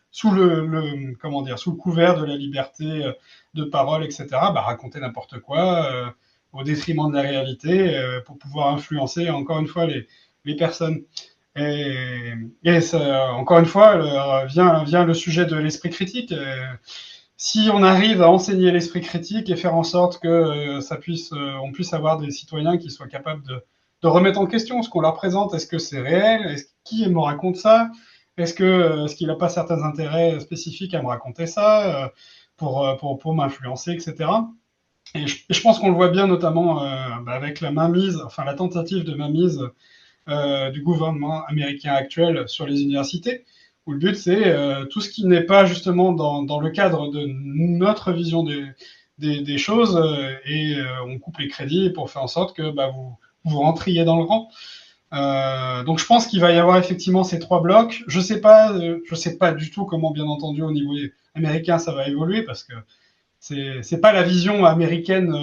comment dire, sous le couvert de la liberté de parole, etc., bah, raconter n'importe quoi au détriment de la réalité pour pouvoir influencer encore une fois les personnes. Et ça, encore une fois, vient le sujet de l'esprit critique. Si on arrive à enseigner l'esprit critique et faire en sorte que on puisse avoir des citoyens qui soient capables de remettre en question ce qu'on leur présente, est-ce que c'est réel, qui me raconte ça, est-ce qu'il n'a pas certains intérêts spécifiques à me raconter ça pour m'influencer, etc. Et je pense qu'on le voit bien notamment avec la mainmise, enfin la tentative de mainmise du gouvernement américain actuel sur les universités, où le but c'est tout ce qui n'est pas justement dans le cadre de notre vision des choses et on coupe les crédits pour faire en sorte que bah, vous rentriez dans le rang. Donc je pense qu'il va y avoir effectivement ces trois blocs. Je sais pas du tout comment, bien entendu, au niveau américain ça va évoluer parce que c'est pas la vision américaine,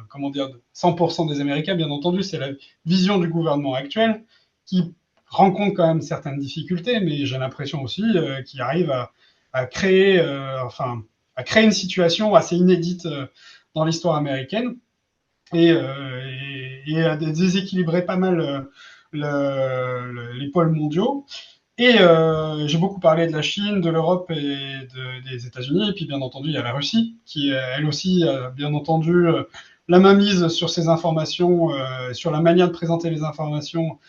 comment dire, 100% des Américains, bien entendu, c'est la vision du gouvernement actuel qui rencontre quand même certaines difficultés, mais j'ai l'impression aussi qu'il arrive à créer, à créer une situation assez inédite dans l'histoire américaine et à déséquilibrer pas mal les pôles mondiaux. Et j'ai beaucoup parlé de la Chine, de l'Europe des États-Unis, et puis bien entendu il y a la Russie qui elle aussi a bien entendu la mainmise sur ces informations, sur la manière de présenter les informations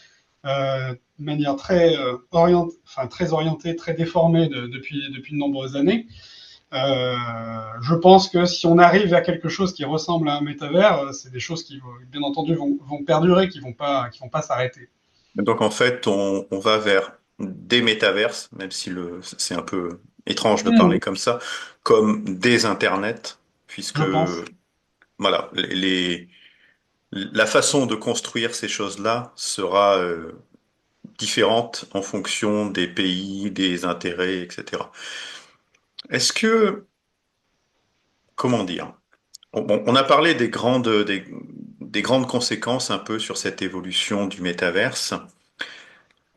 de manière très orientée, très déformée depuis de nombreuses années. Je pense que si on arrive à quelque chose qui ressemble à un métavers, c'est des choses qui, bien entendu, vont perdurer, qui vont pas s'arrêter. Donc en fait, on va vers des métaverses, même si c'est un peu étrange de parler comme ça, comme des internets, puisque Je pense. voilà, la façon de construire ces choses-là sera différente en fonction des pays, des intérêts, etc. Est-ce que, comment dire, on a parlé des grandes conséquences un peu sur cette évolution du métaverse.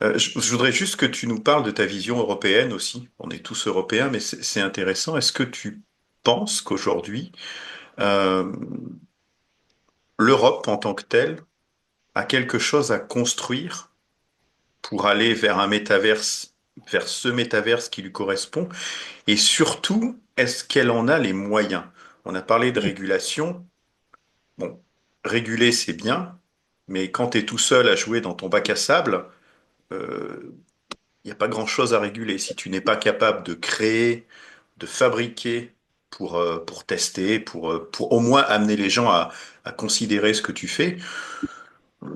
Je voudrais juste que tu nous parles de ta vision européenne aussi. On est tous européens, mais c'est intéressant. Est-ce que tu penses qu'aujourd'hui, euh, l'Europe en tant que telle a quelque chose à construire pour aller vers un métaverse, vers ce métaverse qui lui correspond? Et surtout, est-ce qu'elle en a les moyens? On a parlé de régulation. Bon, réguler, c'est bien, mais quand tu es tout seul à jouer dans ton bac à sable, il n'y a pas grand-chose à réguler. Si tu n'es pas capable de créer, de fabriquer pour tester, pour au moins amener les gens à considérer ce que tu fais,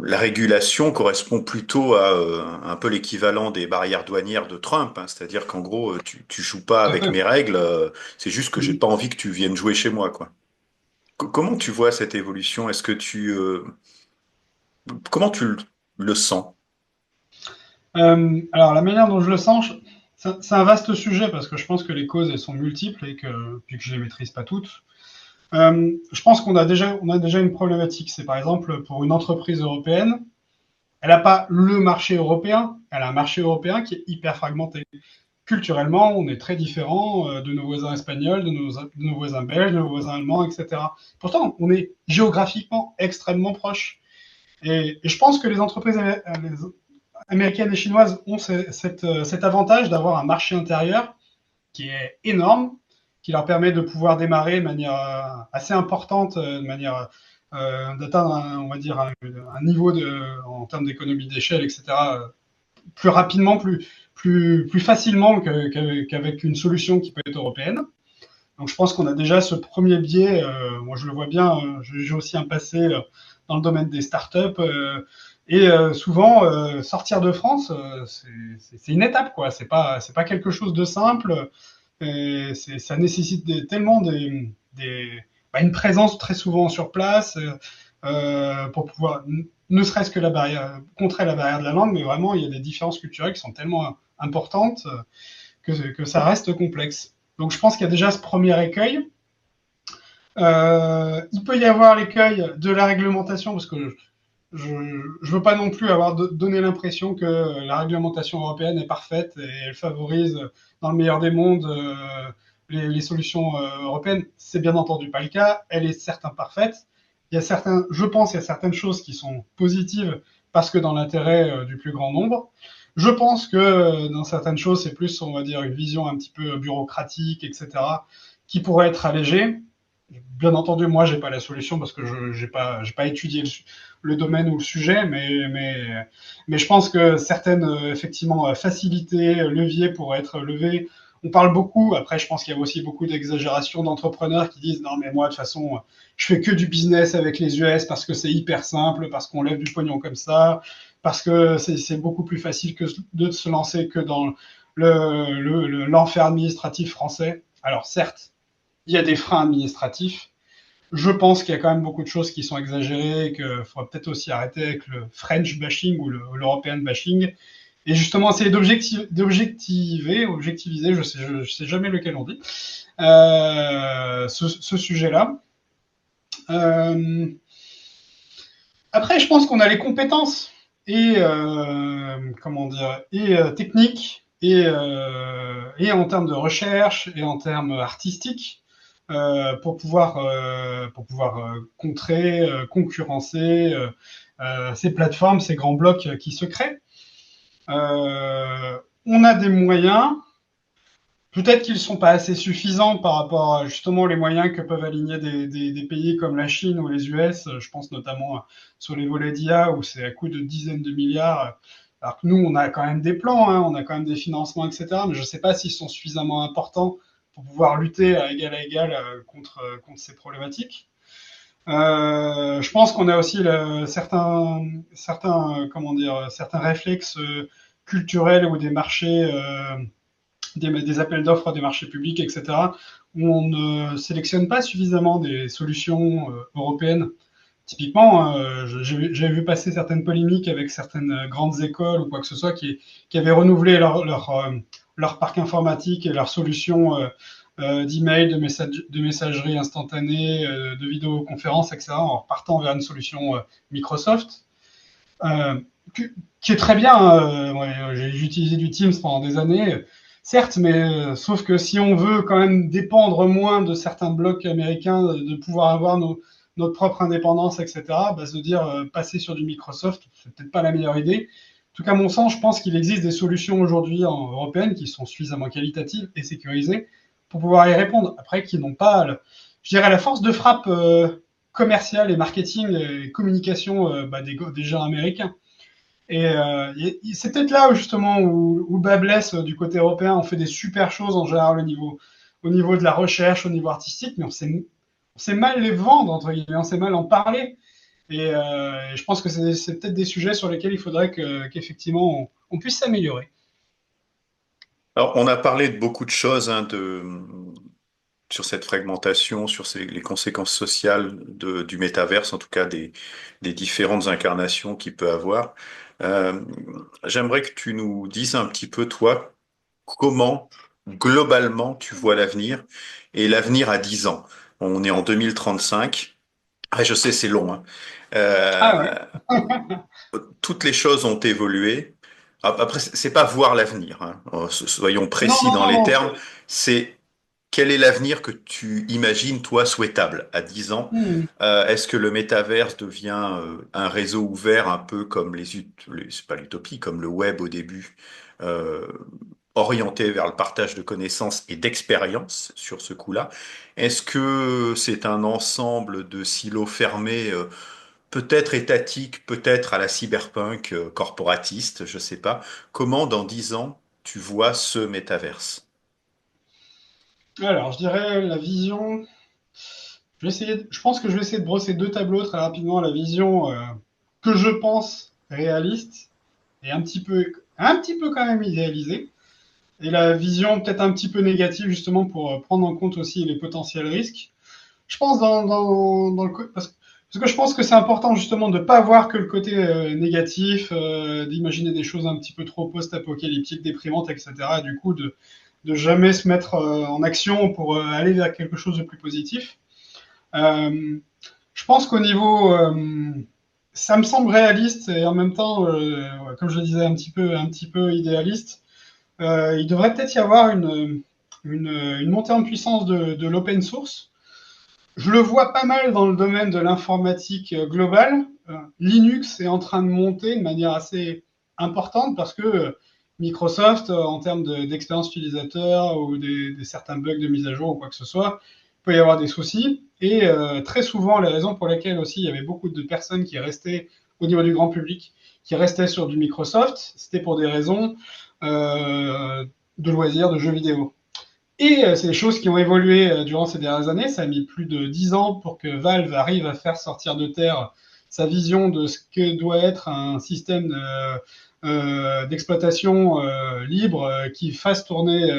la régulation correspond plutôt à un peu l'équivalent des barrières douanières de Trump, hein. C'est-à-dire qu'en gros, tu joues pas Tout à avec fait. mes règles, c'est juste que j'ai pas envie que tu viennes jouer chez moi, quoi. Comment tu vois cette évolution? Comment tu le sens? Alors, la manière dont je le sens, c'est un vaste sujet parce que je pense que les causes, elles sont multiples et que, puis que je les maîtrise pas toutes. Je pense on a déjà une problématique. C'est par exemple pour une entreprise européenne, elle n'a pas le marché européen, elle a un marché européen qui est hyper fragmenté. culturellement, on est très différents de nos voisins espagnols, de nos voisins belges, de nos voisins allemands, etc. Pourtant, on est géographiquement extrêmement proches. Et je pense que les entreprises les américaines et chinoises ont cet avantage d'avoir un marché intérieur qui est énorme, qui leur permet de pouvoir démarrer de manière assez importante, de manière d'atteindre, on va dire, un niveau en termes d'économie d'échelle, etc., plus rapidement, plus facilement qu'avec une solution qui peut être européenne. Donc je pense qu'on a déjà ce premier biais. Moi, je le vois bien. J'ai aussi un passé dans le domaine des startups. Et souvent, sortir de France, c'est une étape, quoi. C'est pas quelque chose de simple. Ça nécessite tellement une présence très souvent sur place pour pouvoir, ne serait-ce que contrer la barrière de la langue, mais vraiment, il y a des différences culturelles qui sont tellement importantes que ça reste complexe. Donc je pense qu'il y a déjà ce premier écueil. Il peut y avoir l'écueil de la réglementation, parce que je ne veux pas non plus avoir donné l'impression que la réglementation européenne est parfaite et elle favorise, dans le meilleur des mondes, les solutions européennes. C'est bien entendu pas le cas. Elle est certes imparfaite. Je pense qu'il y a certaines choses qui sont positives parce que dans l'intérêt du plus grand nombre. Je pense que dans certaines choses, c'est plus, on va dire, une vision un petit peu bureaucratique, etc., qui pourrait être allégée. Bien entendu, moi, j'ai pas la solution parce que je j'ai pas étudié le domaine ou le sujet, mais je pense que certaines, effectivement, facilités, leviers pourraient être levés. On parle beaucoup, après, je pense qu'il y a aussi beaucoup d'exagération d'entrepreneurs qui disent non, mais moi, de toute façon, je fais que du business avec les US parce que c'est hyper simple, parce qu'on lève du pognon comme ça, parce que c'est beaucoup plus facile que de se lancer que dans l'enfer administratif français. Alors, certes, il y a des freins administratifs. Je pense qu'il y a quand même beaucoup de choses qui sont exagérées et qu'il faudra peut-être aussi arrêter avec le French bashing ou l'European bashing. Et justement, essayer objectiviser, je sais jamais lequel on dit, ce sujet-là. Euh, Après, je pense qu'on a les compétences et comment dire techniques et en termes de recherche et en termes artistiques pour pouvoir contrer, concurrencer ces plateformes, ces grands blocs qui se créent. On a des moyens. Peut-être qu'ils ne sont pas assez suffisants par rapport à justement les moyens que peuvent aligner des pays comme la Chine ou les US. Je pense notamment sur les volets d'IA où c'est à coût de dizaines de milliards. Alors que nous, on a quand même des plans, hein, on a quand même des financements, etc. Mais je ne sais pas s'ils sont suffisamment importants pour pouvoir lutter à égal contre ces problématiques. Je pense qu'on a aussi certains réflexes culturels ou des marchés des appels d'offres des marchés publics, etc., où on ne sélectionne pas suffisamment des solutions européennes. Typiquement, j'avais vu passer certaines polémiques avec certaines grandes écoles ou quoi que ce soit qui avaient renouvelé leur parc informatique et leurs solutions d'email, de messagerie instantanée, de vidéoconférence, etc., en repartant vers une solution Microsoft, euh, qui est très bien. J'ai utilisé du Teams pendant des années, certes, mais sauf que si on veut quand même dépendre moins de certains blocs américains, de pouvoir avoir notre propre indépendance, etc., bah, se dire passer sur du Microsoft, c'est peut-être pas la meilleure idée. En tout cas, à mon sens, je pense qu'il existe des solutions aujourd'hui en européennes qui sont suffisamment qualitatives et sécurisées pour pouvoir y répondre. Après, qui n'ont pas, je dirais, la force de frappe commerciale et marketing et communication des gens américains. Et c'est peut-être là où, justement où bas blesse du côté européen. On fait des super choses en général au niveau de la recherche, au niveau artistique, mais on sait mal les vendre, entre guillemets, on sait mal en parler. Et je pense que c'est peut-être des sujets sur lesquels il faudrait qu'effectivement on puisse s'améliorer. Alors, on a parlé de beaucoup de choses, hein, sur cette fragmentation, sur les conséquences sociales du métaverse, en tout cas des différentes incarnations qu'il peut avoir. Euh, J'aimerais que tu nous dises un petit peu, toi, comment globalement tu vois l'avenir et l'avenir à 10 ans. On est en 2035. Ah, je sais, c'est long, hein. Ah ouais. Euh, Toutes les choses ont évolué. Après, c'est pas voir l'avenir, hein. Soyons Non, précis non, dans non, les non. termes. C'est quel est l'avenir que tu imagines, toi, souhaitable à 10 ans? Hmm. Est-ce que le métaverse devient un réseau ouvert un peu comme c'est pas l'utopie, comme le web au début, euh, orienté vers le partage de connaissances et d'expériences sur ce coup-là? Est-ce que c'est un ensemble de silos fermés, peut-être étatiques, peut-être à la cyberpunk, corporatiste, je sais pas. Comment dans 10 ans tu vois ce métaverse? Alors, je dirais la vision. Je pense que je vais essayer de brosser deux tableaux très rapidement. La vision que je pense réaliste et un petit peu quand même idéalisée. Et la vision peut-être un petit peu négative, justement, pour prendre en compte aussi les potentiels risques. Je pense parce que je pense que c'est important justement de ne pas voir que le côté négatif, d'imaginer des choses un petit peu trop post-apocalyptiques, déprimantes, etc. Et du coup, de jamais se mettre en action pour aller vers quelque chose de plus positif. Euh, je pense qu'au niveau, ça me semble réaliste et en même temps, comme je le disais, un petit peu idéaliste. Il devrait peut-être y avoir une montée en puissance de l'open source. Je le vois pas mal dans le domaine de l'informatique globale. Linux est en train de monter de manière assez importante parce que Microsoft, en termes d'expérience utilisateur ou des certains bugs de mise à jour ou quoi que ce soit, il peut y avoir des soucis. Et très souvent, les raisons pour lesquelles aussi il y avait beaucoup de personnes qui restaient au niveau du grand public, qui restaient sur du Microsoft, c'était pour des raisons de loisirs, de jeux vidéo. Et c'est des choses qui ont évolué durant ces dernières années. Ça a mis plus de 10 ans pour que Valve arrive à faire sortir de terre sa vision de ce que doit être un système d'exploitation libre qui fasse tourner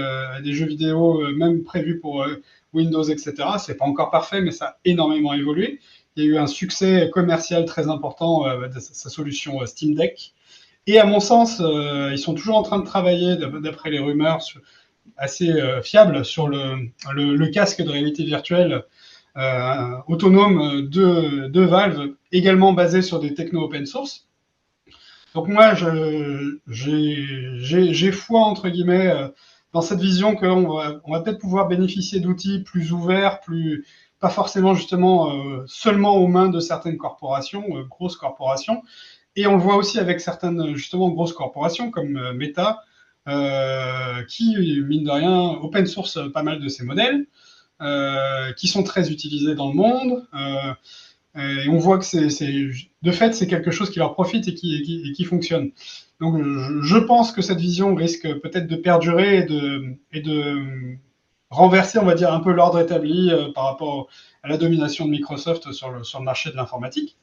des jeux vidéo, même prévus pour Windows, etc. C'est pas encore parfait, mais ça a énormément évolué. Il y a eu un succès commercial très important de sa solution Steam Deck. Et à mon sens, ils sont toujours en train de travailler, d'après les rumeurs, assez fiable sur le casque de réalité virtuelle autonome de Valve, également basé sur des techno open source. Donc moi, j'ai foi, entre guillemets, dans cette vision on va peut-être pouvoir bénéficier d'outils plus ouverts, plus pas forcément justement seulement aux mains de certaines corporations, grosses corporations. Et on le voit aussi avec certaines justement grosses corporations comme Meta, qui, mine de rien, open source pas mal de ces modèles, qui sont très utilisés dans le monde. Et on voit que de fait, c'est quelque chose qui leur profite et qui fonctionne. Donc, je pense que cette vision risque peut-être de perdurer et de renverser, on va dire, un peu l'ordre établi par rapport à la domination de Microsoft sur le marché de l'informatique.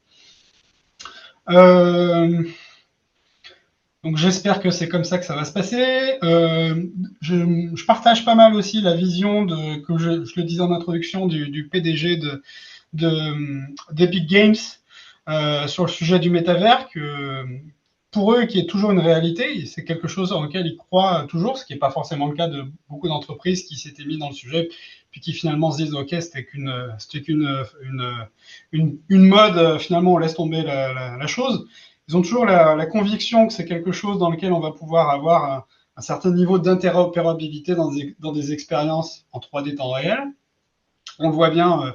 Euh, Donc j'espère que c'est comme ça que ça va se passer. Je partage pas mal aussi la vision que je le disais en introduction du PDG d'Epic Games sur le sujet du métavers, que pour eux, qui est toujours une réalité, c'est quelque chose dans lequel ils croient toujours, ce qui n'est pas forcément le cas de beaucoup d'entreprises qui s'étaient mis dans le sujet, puis qui finalement se disent, ok, c'était une mode, finalement on laisse tomber la chose. Ils ont toujours la conviction que c'est quelque chose dans lequel on va pouvoir avoir un certain niveau d'interopérabilité dans des expériences en 3D temps réel. On le voit bien,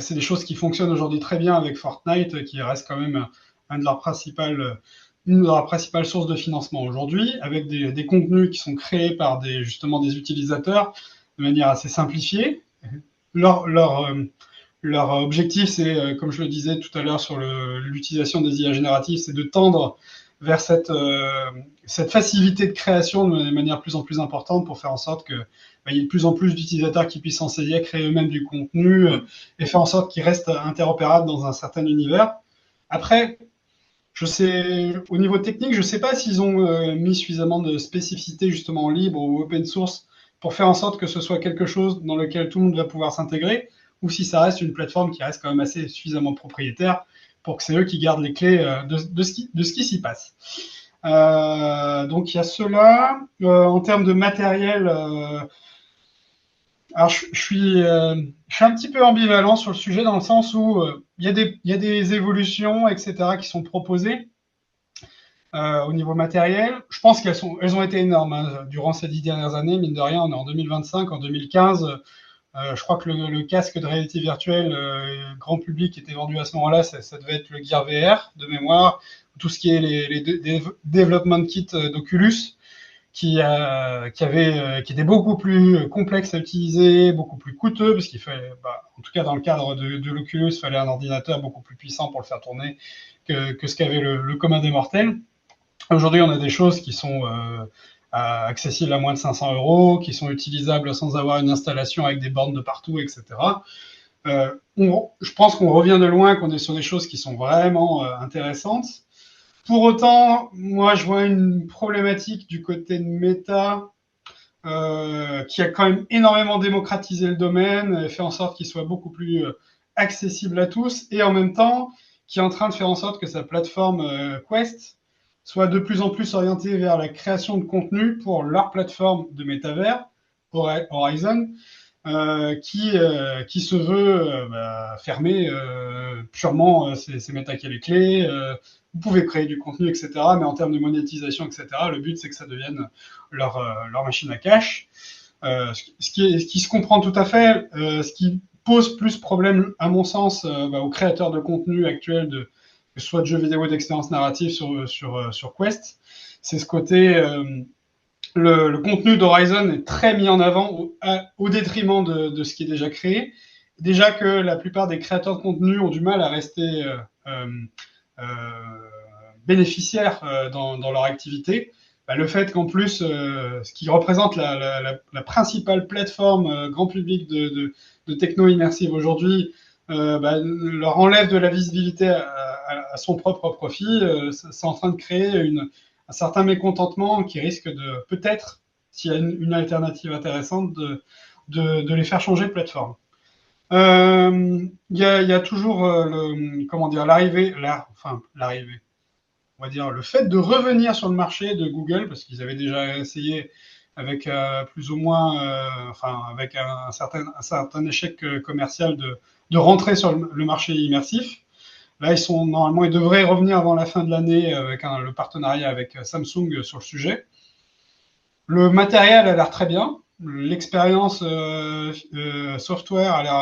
c'est des choses qui fonctionnent aujourd'hui très bien avec Fortnite, qui reste quand même un de leurs principales, une de leurs principales sources de financement aujourd'hui, avec des contenus qui sont créés par justement des utilisateurs de manière assez simplifiée. Leur, leur, leur objectif, c'est, comme je le disais tout à l'heure sur l'utilisation des IA génératives, c'est de tendre vers cette facilité de création de manière de plus en plus importante pour faire en sorte que il y ait de plus en plus d'utilisateurs qui puissent s'enseigner à créer eux-mêmes du contenu et faire en sorte qu'ils restent interopérables dans un certain univers. Après, je sais, au niveau technique, je ne sais pas s'ils ont mis suffisamment de spécificité justement en libre ou open source pour faire en sorte que ce soit quelque chose dans lequel tout le monde va pouvoir s'intégrer, ou si ça reste une plateforme qui reste quand même assez suffisamment propriétaire pour que c'est eux qui gardent les clés de ce qui s'y passe. Donc il y a cela. En termes de matériel, alors je suis un petit peu ambivalent sur le sujet dans le sens où il y a des évolutions, etc., qui sont proposées. Au niveau matériel, je pense elles ont été énormes hein, durant ces 10 dernières années. Mine de rien, on est en 2025, en 2015. Je crois que le casque de réalité virtuelle grand public qui était vendu à ce moment-là, ça devait être le Gear VR de mémoire, tout ce qui est les development kits d'Oculus qui était beaucoup plus complexe à utiliser, beaucoup plus coûteux, parce qu'il fallait, en tout cas dans le cadre de l'Oculus, il fallait un ordinateur beaucoup plus puissant pour le faire tourner que ce qu'avait le commun des mortels. Aujourd'hui, on a des choses qui sont accessibles à moins de 500 euros, qui sont utilisables sans avoir une installation avec des bornes de partout, etc. Je pense qu'on revient de loin, qu'on est sur des choses qui sont vraiment intéressantes. Pour autant, moi, je vois une problématique du côté de Meta qui a quand même énormément démocratisé le domaine, fait en sorte qu'il soit beaucoup plus accessible à tous, et en même temps, qui est en train de faire en sorte que sa plateforme Quest soit de plus en plus orientée vers la création de contenu pour leur plateforme de métavers, Horizon, qui se veut fermer purement c'est mettre à les clés. Vous pouvez créer du contenu, etc. Mais en termes de monétisation, etc., le but, c'est que ça devienne leur machine à cash. Ce qui se comprend tout à fait. Ce qui pose plus problème, à mon sens, aux créateurs de contenu actuels, que ce soit de jeux vidéo d'expérience narrative sur Quest, c'est ce côté... le contenu d'Horizon est très mis en avant au détriment de ce qui est déjà créé. Déjà que la plupart des créateurs de contenu ont du mal à rester euh, bénéficiaires dans leur activité. Le fait qu'en plus, ce qui représente la principale plateforme grand public de techno immersive aujourd'hui, leur enlève de la visibilité à son propre profit, c'est en train de créer un certain mécontentement qui risque de, peut-être, s'il y a une alternative intéressante, de les faire changer de plateforme. Y a toujours comment dire, l'arrivée, on va dire, le fait de revenir sur le marché de Google, parce qu'ils avaient déjà essayé avec plus ou moins, avec un certain échec commercial de rentrer sur le marché immersif. Là, normalement, ils devraient revenir avant la fin de l'année avec le partenariat avec Samsung sur le sujet. Le matériel a l'air très bien. L'expérience software a l'air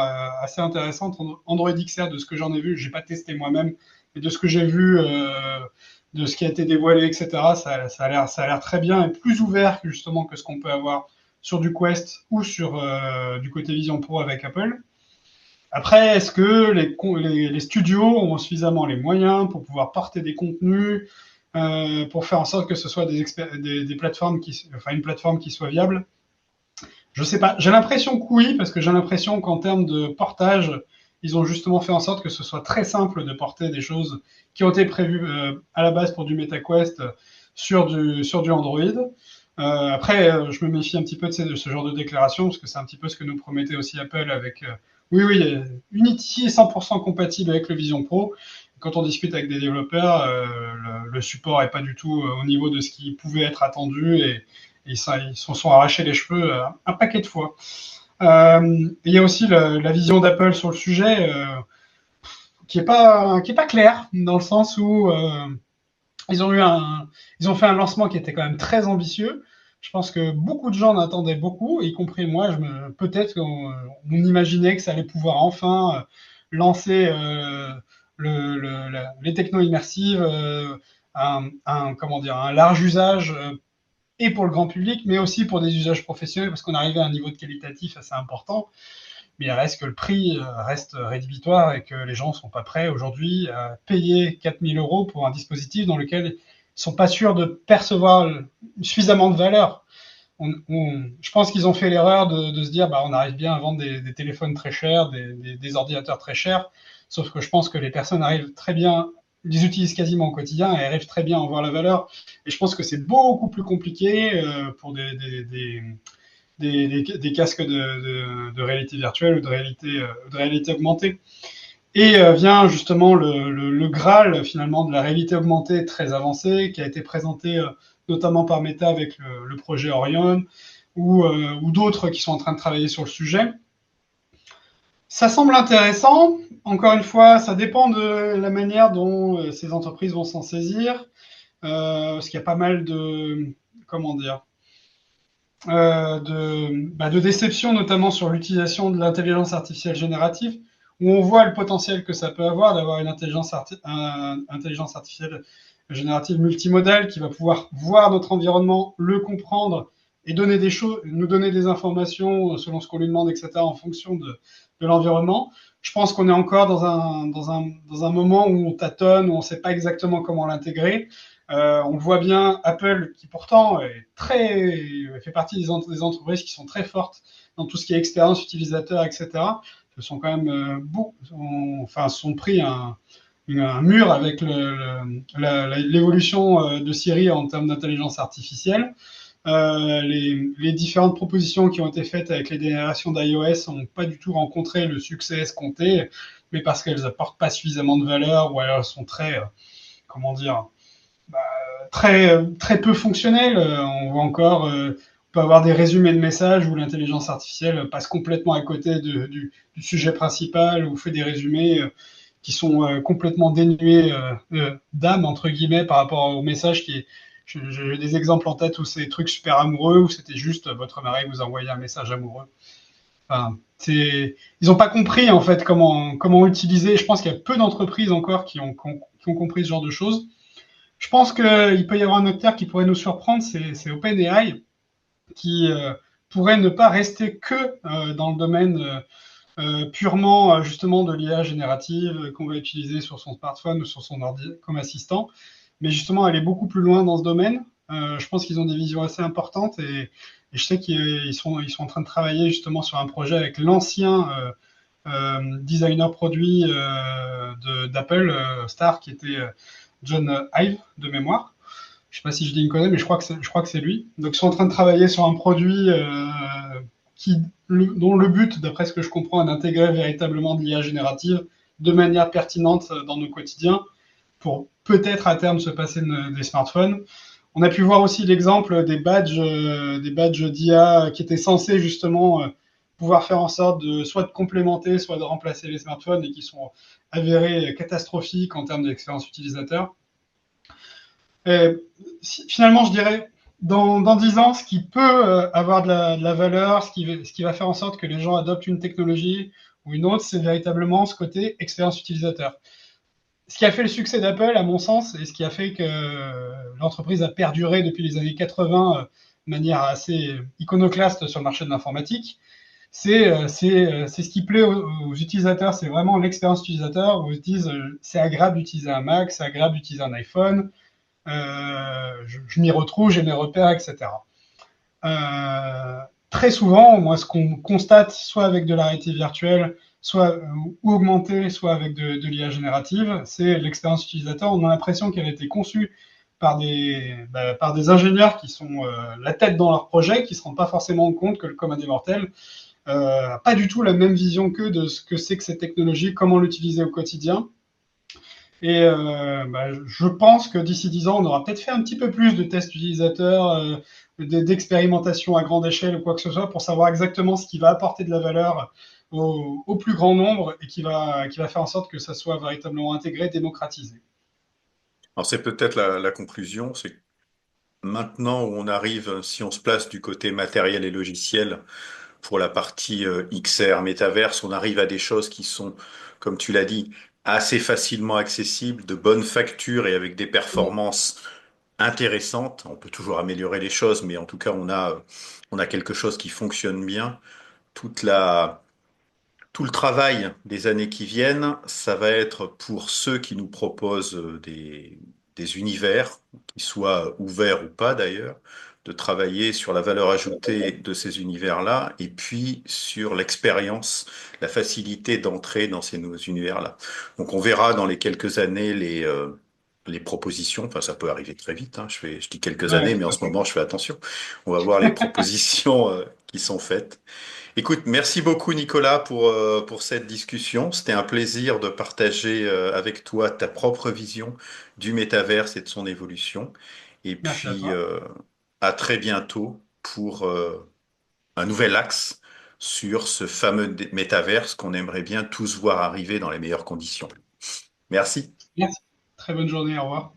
assez intéressante. Android XR, de ce que j'en ai vu, j'ai pas testé moi-même, mais de ce que j'ai vu, de ce qui a été dévoilé, etc., ça a l'air très bien et plus ouvert justement que ce qu'on peut avoir sur du Quest ou sur du côté Vision Pro avec Apple. Après, est-ce que les studios ont suffisamment les moyens pour pouvoir porter des contenus, pour faire en sorte que ce soit des plateformes une plateforme qui soit viable? Je sais pas. J'ai l'impression que oui, parce que j'ai l'impression qu'en termes de portage, ils ont justement fait en sorte que ce soit très simple de porter des choses qui ont été prévues à la base pour du MetaQuest sur du Android. Après, je me méfie un petit peu de ce genre de déclaration, parce que c'est un petit peu ce que nous promettait aussi Apple avec oui, Unity est 100% compatible avec le Vision Pro. Quand on discute avec des développeurs, le support est pas du tout au niveau de ce qui pouvait être attendu et ils se sont arrachés les cheveux un paquet de fois. Il y a aussi la vision d'Apple sur le sujet qui est pas claire dans le sens où ils ont ils ont fait un lancement qui était quand même très ambitieux. Je pense que beaucoup de gens en attendaient beaucoup, y compris moi. Peut-être qu'on imaginait que ça allait pouvoir enfin lancer les techno immersives, comment dire, un large usage et pour le grand public, mais aussi pour des usages professionnels, parce qu'on arrivait à un niveau de qualitatif assez important. Mais il reste que le prix reste rédhibitoire et que les gens ne sont pas prêts aujourd'hui à payer 4000 euros pour un dispositif dans lequel ils ne sont pas sûrs de percevoir suffisamment de valeur. Je pense qu'ils ont fait l'erreur de se dire on arrive bien à vendre des téléphones très chers, des ordinateurs très chers, sauf que je pense que les personnes arrivent très bien, les utilisent quasiment au quotidien et arrivent très bien à en voir la valeur. Et je pense que c'est beaucoup plus compliqué pour des casques de réalité virtuelle ou de réalité augmentée. Et vient justement le Graal finalement de la réalité augmentée très avancée qui a été présenté notamment par Meta avec le projet Orion ou d'autres qui sont en train de travailler sur le sujet. Ça semble intéressant. Encore une fois, ça dépend de la manière dont ces entreprises vont s'en saisir. parce qu'il y a pas mal de, comment dire, de déception, notamment sur l'utilisation de l'intelligence artificielle générative, où on voit le potentiel que ça peut avoir d'avoir une intelligence artificielle générative multimodale qui va pouvoir voir notre environnement, le comprendre et donner des choses, nous donner des informations selon ce qu'on lui demande, etc., en fonction de l'environnement. Je pense qu'on est encore dans un moment où on tâtonne, où on ne sait pas exactement comment l'intégrer. On voit bien Apple, qui pourtant fait partie des entreprises qui sont très fortes dans tout ce qui est expérience utilisateur, etc. Se sont quand même sont pris un mur avec l'évolution de Siri en termes d'intelligence artificielle. Les différentes propositions qui ont été faites avec les générations d'iOS n'ont pas du tout rencontré le succès escompté, mais parce qu'elles apportent pas suffisamment de valeur ou alors elles sont comment dire, très peu fonctionnelles. On voit encore, on peut avoir des résumés de messages où l'intelligence artificielle passe complètement à côté du sujet principal ou fait des résumés qui sont complètement dénués d'âme, entre guillemets, par rapport au message qui est. J'ai des exemples en tête où c'est des trucs super amoureux, où c'était juste votre mari vous envoyait un message amoureux. Enfin, ils n'ont pas compris en fait comment utiliser. Je pense qu'il y a peu d'entreprises encore qui ont compris ce genre de choses. Je pense qu'il peut y avoir un acteur qui pourrait nous surprendre, c'est OpenAI, qui pourrait ne pas rester que dans le domaine purement justement de l'IA générative qu'on va utiliser sur son smartphone ou sur son ordi comme assistant, mais justement aller beaucoup plus loin dans ce domaine. Je pense qu'ils ont des visions assez importantes et je sais qu'ils sont en train de travailler justement sur un projet avec l'ancien designer produit d'Apple, Star, qui était John Ive de mémoire. Je ne sais pas si je dis une connerie, mais je crois que c'est lui. Donc, ils sont en train de travailler sur un produit dont le but, d'après ce que je comprends, est d'intégrer véritablement de l'IA générative de manière pertinente dans nos quotidiens pour peut-être à terme se passer des smartphones. On a pu voir aussi l'exemple des badges d'IA qui étaient censés justement pouvoir faire en sorte soit de complémenter, soit de remplacer les smartphones et qui sont avérés catastrophiques en termes d'expérience utilisateur. Et finalement, je dirais, dans 10 ans, ce qui peut avoir de la valeur, ce qui va faire en sorte que les gens adoptent une technologie ou une autre, c'est véritablement ce côté expérience utilisateur. Ce qui a fait le succès d'Apple, à mon sens, et ce qui a fait que l'entreprise a perduré depuis les années 80 de manière assez iconoclaste sur le marché de l'informatique, c'est ce qui plaît aux utilisateurs, c'est vraiment l'expérience utilisateur où ils se disent c'est agréable d'utiliser un Mac, c'est agréable d'utiliser un iPhone, je m'y retrouve, j'ai mes repères, etc. Euh, Très souvent, moi, ce qu'on constate, soit avec de la réalité virtuelle, soit ou augmentée, soit avec de l'IA générative, c'est l'expérience utilisateur. On a l'impression qu'elle a été conçue par des ingénieurs qui sont la tête dans leur projet, qui ne se rendent pas forcément compte que le commun des mortels n'a pas du tout la même vision qu'eux de ce que c'est que cette technologie, comment l'utiliser au quotidien. Et je pense que d'ici 10 ans, on aura peut-être fait un petit peu plus de tests utilisateurs, d'expérimentation à grande échelle ou quoi que ce soit pour savoir exactement ce qui va apporter de la valeur au plus grand nombre et qui va faire en sorte que ça soit véritablement intégré, démocratisé. Alors c'est peut-être la conclusion, c'est que maintenant où on arrive, si on se place du côté matériel et logiciel, pour la partie XR, métaverse, on arrive à des choses qui sont, comme tu l'as dit, assez facilement accessibles, de bonne facture et avec des performances intéressantes. On peut toujours améliorer les choses, mais en tout cas, on a quelque chose qui fonctionne bien. Toute la, Tout le travail des années qui viennent, ça va être pour ceux qui nous proposent des univers, qui soient ouverts ou pas d'ailleurs, de travailler sur la valeur ajoutée de ces univers-là et puis sur l'expérience, la facilité d'entrer dans ces nouveaux univers-là. Donc on verra dans les quelques années les propositions, enfin ça peut arriver très vite, hein. Je dis quelques Ouais, années, mais en tout à ce fait. moment je fais attention. On va voir les propositions qui sont faites. Écoute, merci beaucoup Nicolas pour cette discussion. C'était un plaisir de partager avec toi ta propre vision du métaverse et de son évolution. Et Merci à puis toi. à très bientôt pour un nouvel axe sur ce fameux métaverse qu'on aimerait bien tous voir arriver dans les meilleures conditions. Merci. Merci. Très bonne journée. Au revoir.